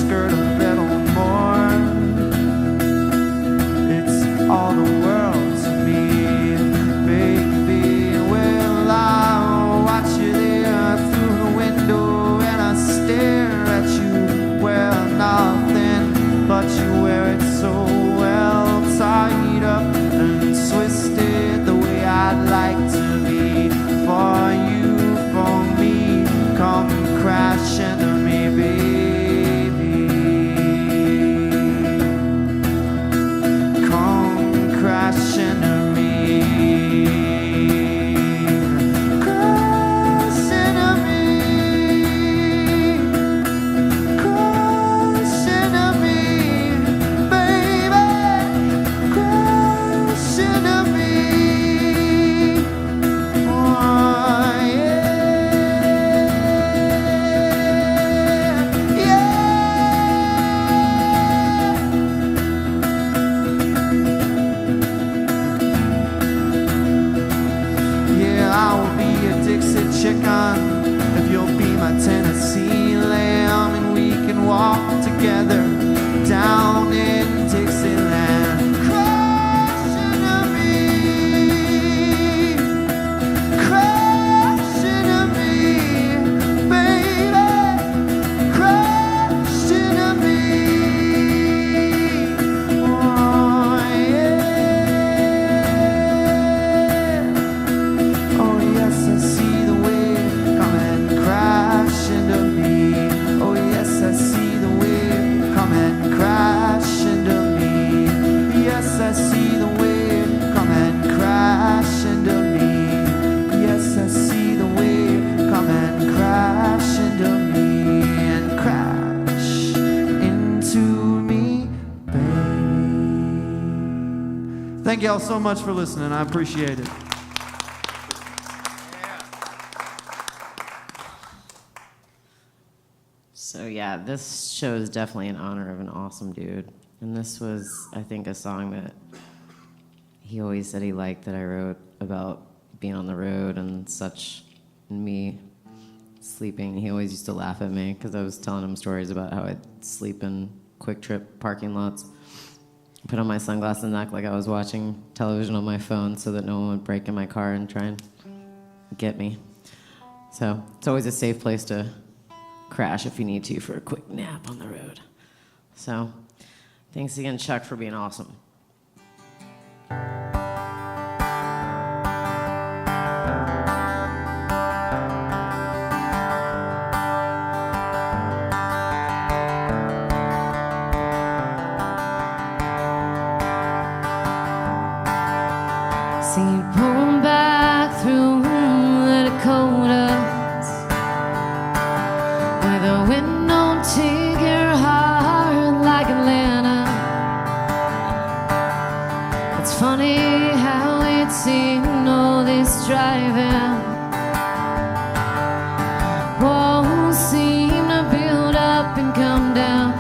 skirt a little more. It's all the world to me, baby. Well, I'll watch you there through the window, and I stare at you. Well, nothing but you wear it so well, tied up and twisted the way I'd like to be. For you, for me, come crash into me, baby. Come crash into me. Crash into me. Crash into me, baby. Crash into me. Oh, chicken, if you'll be my Tennessee lamb, and we can walk together down in Dixieland. Crash into me, crash into me, baby, crash into me. Oh, yeah. Oh, yes, I see the wave come and crash into me. Oh, yes, I see the wave come and crash into me. Yes, I see the wave come and crash into me. Yes, I see the wave come and crash into me, and crash into me, baby. Thank y'all so much for listening. I appreciate it. So yeah, this show is definitely in honor of an awesome dude. And this was, I think, a song that he always said he liked, that I wrote about being on the road and such, and me sleeping. He always used to laugh at me because I was telling him stories about how I'd sleep in Quick Trip parking lots, put on my sunglasses and act like I was watching television on my phone so that no one would break in my car and try and get me. So it's always a safe place to crash if you need to for a quick nap on the road. So thanks again, Chuck, for being awesome. See you pulling back through the Dakotas, where the wind don't take your heart like Atlanta. It's funny how it seemed all this driving won't seem to build up and come down.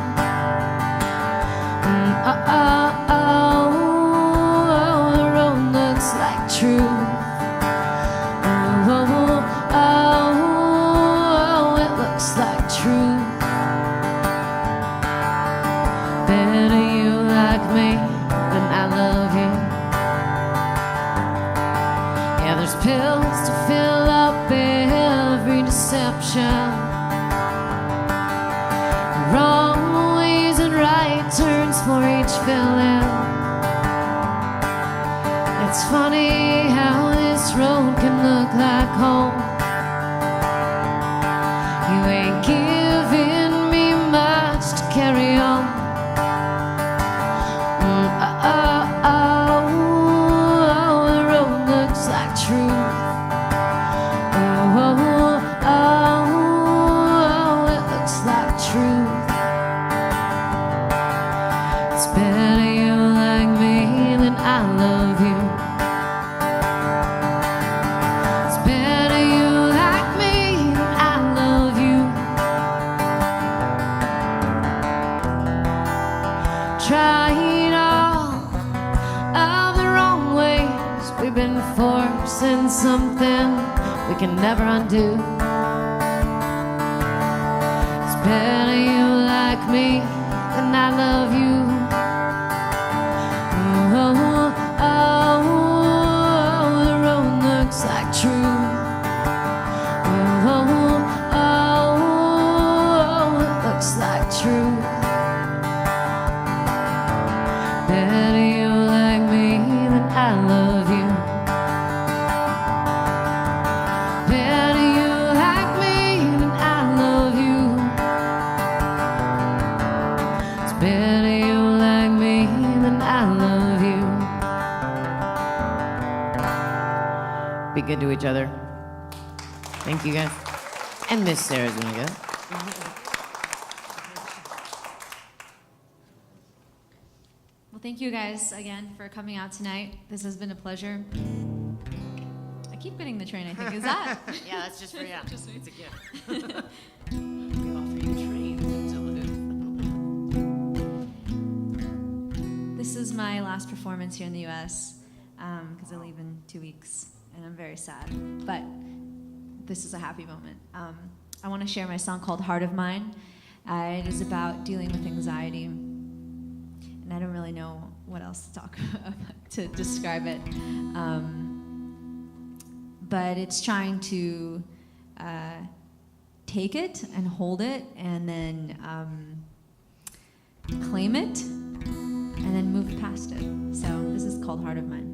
The road looks like truth. It looks like truth. Better you like me than I love you. Yeah, there's pills to fill up every deception. Wrong ways and right turns for each villain. It's funny how this road can look like home. You ain't giving me much to carry on. The road looks like truth. It looks like truth. It's better you like me than I love you. It's better you like me than I love you. Tried all of the wrong ways. We've been forcing something we can never undo. It's better you like like me, then I love you. Oh, oh, oh, the road looks like true. Oh, oh, oh, it looks like true. Better you like me than I love you. Better you like me than I love you. It's better you like me than I love you. Be good to each other. Thank you guys. And Miss Sarah Zuniga. Well, thank you guys again for coming out tonight. This has been a pleasure. I keep getting the train, I think. Is that? Yeah, that's just for you. It's a gift. We offer you trains in Duluth. This is my last performance here in the U.S. Because I leave in 2 weeks, and I'm very sad. But this is a happy moment. I want to share my song called Heart of Mine. It is about dealing with anxiety. And I don't really know what else to talk about to describe it. But it's trying to take it and hold it and then claim it and then move past it. So this is called Heart of Mine.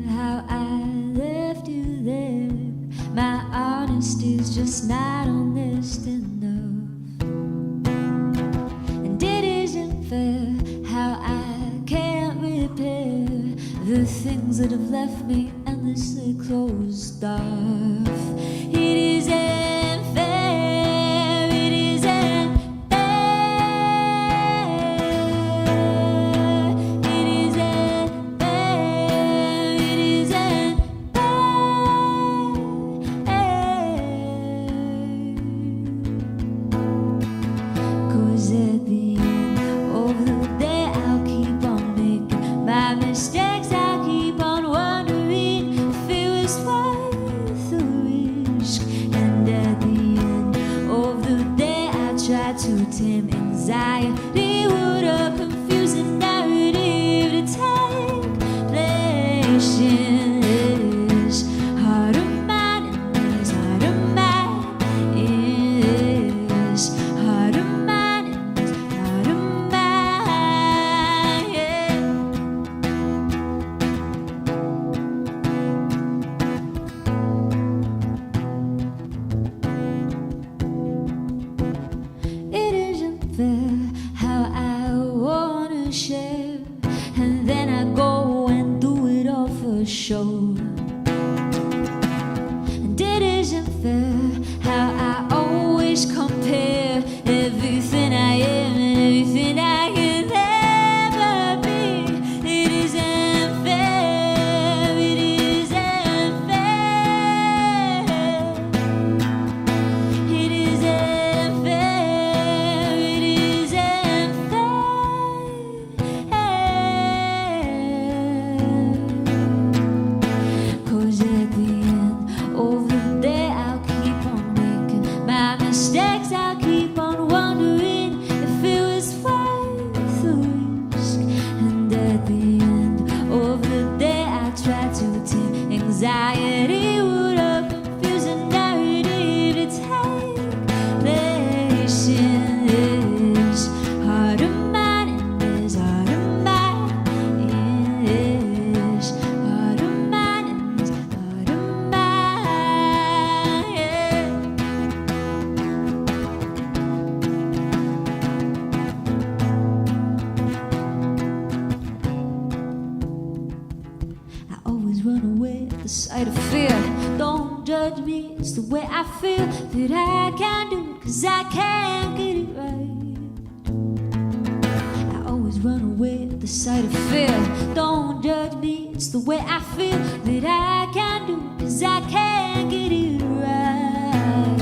How I left you there. My honesty's just not honest enough. And it isn't fair how I can't repair the things that have left me endlessly closed off. It isn't fair, it isn't mistakes, I keep on wondering if it was worth the risk. And at the end of the day, I try to tame anxiety with a confusing narrative to take place in this heart of mine, in this heart of mine, in this heart of mine, in this heart of mine, yeah. It isn't fair how I wanna share, and then I go and do it all for show. And it isn't fair how I always compare everything I am and everything I can ever be. It isn't fair, it isn't fair. It isn't fair, it isn't fair. 'Cause at the end of the day, I'll keep on making my mistakes. I'll keep on wondering if it was worth the risk. And at the end of the day, I try to tame anxiety with a confusing narrative to take place in this heart of mine, in this heart of mine, in this heart of mine, in this heart of mine, yeah. I always run away at the sight of fear. Don't judge me, it's the way I feel that I can't do it 'cause I can't get it right. I always run away at the sight of fear. Don't judge me, it's the way I feel that I can't do it 'cause I can't get it right.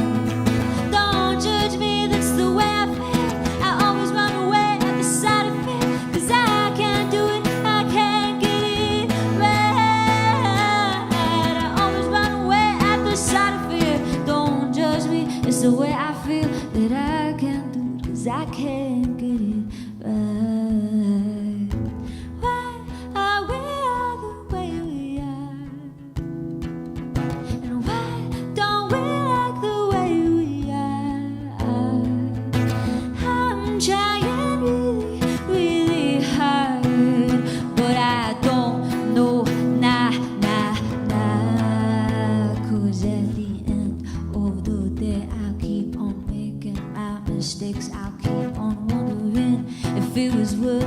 Don't judge me, that's the way I feel. I always run away at the sight of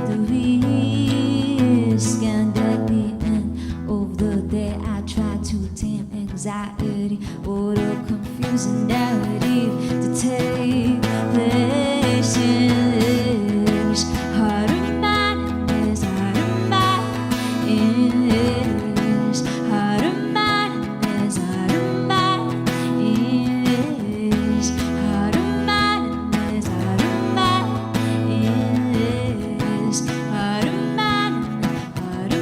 the risk, and at the end of the day I try to tame anxiety. What a confusing narrative to take place in this heart of mine, in this heart of mine, in this heart of mine, in this heart of mine, in this heart of mine, in this heart of mine, in this heart of mine, heart of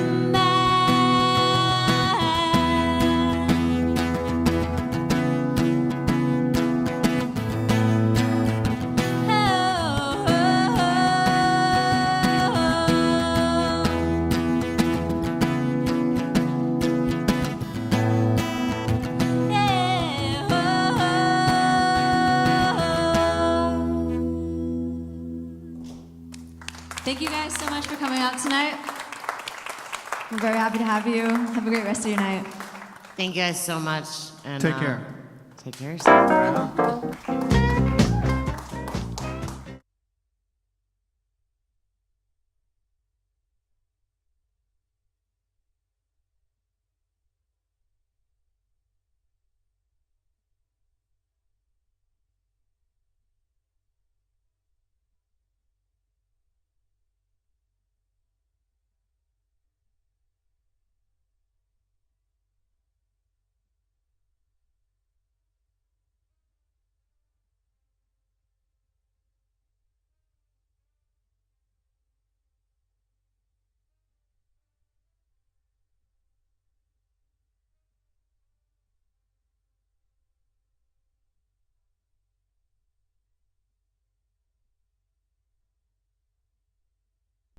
Thank you guys so much for coming out tonight. We're very happy to have you. Have a great rest of your night. Thank you guys so much. And, Take care. Take care of yourself.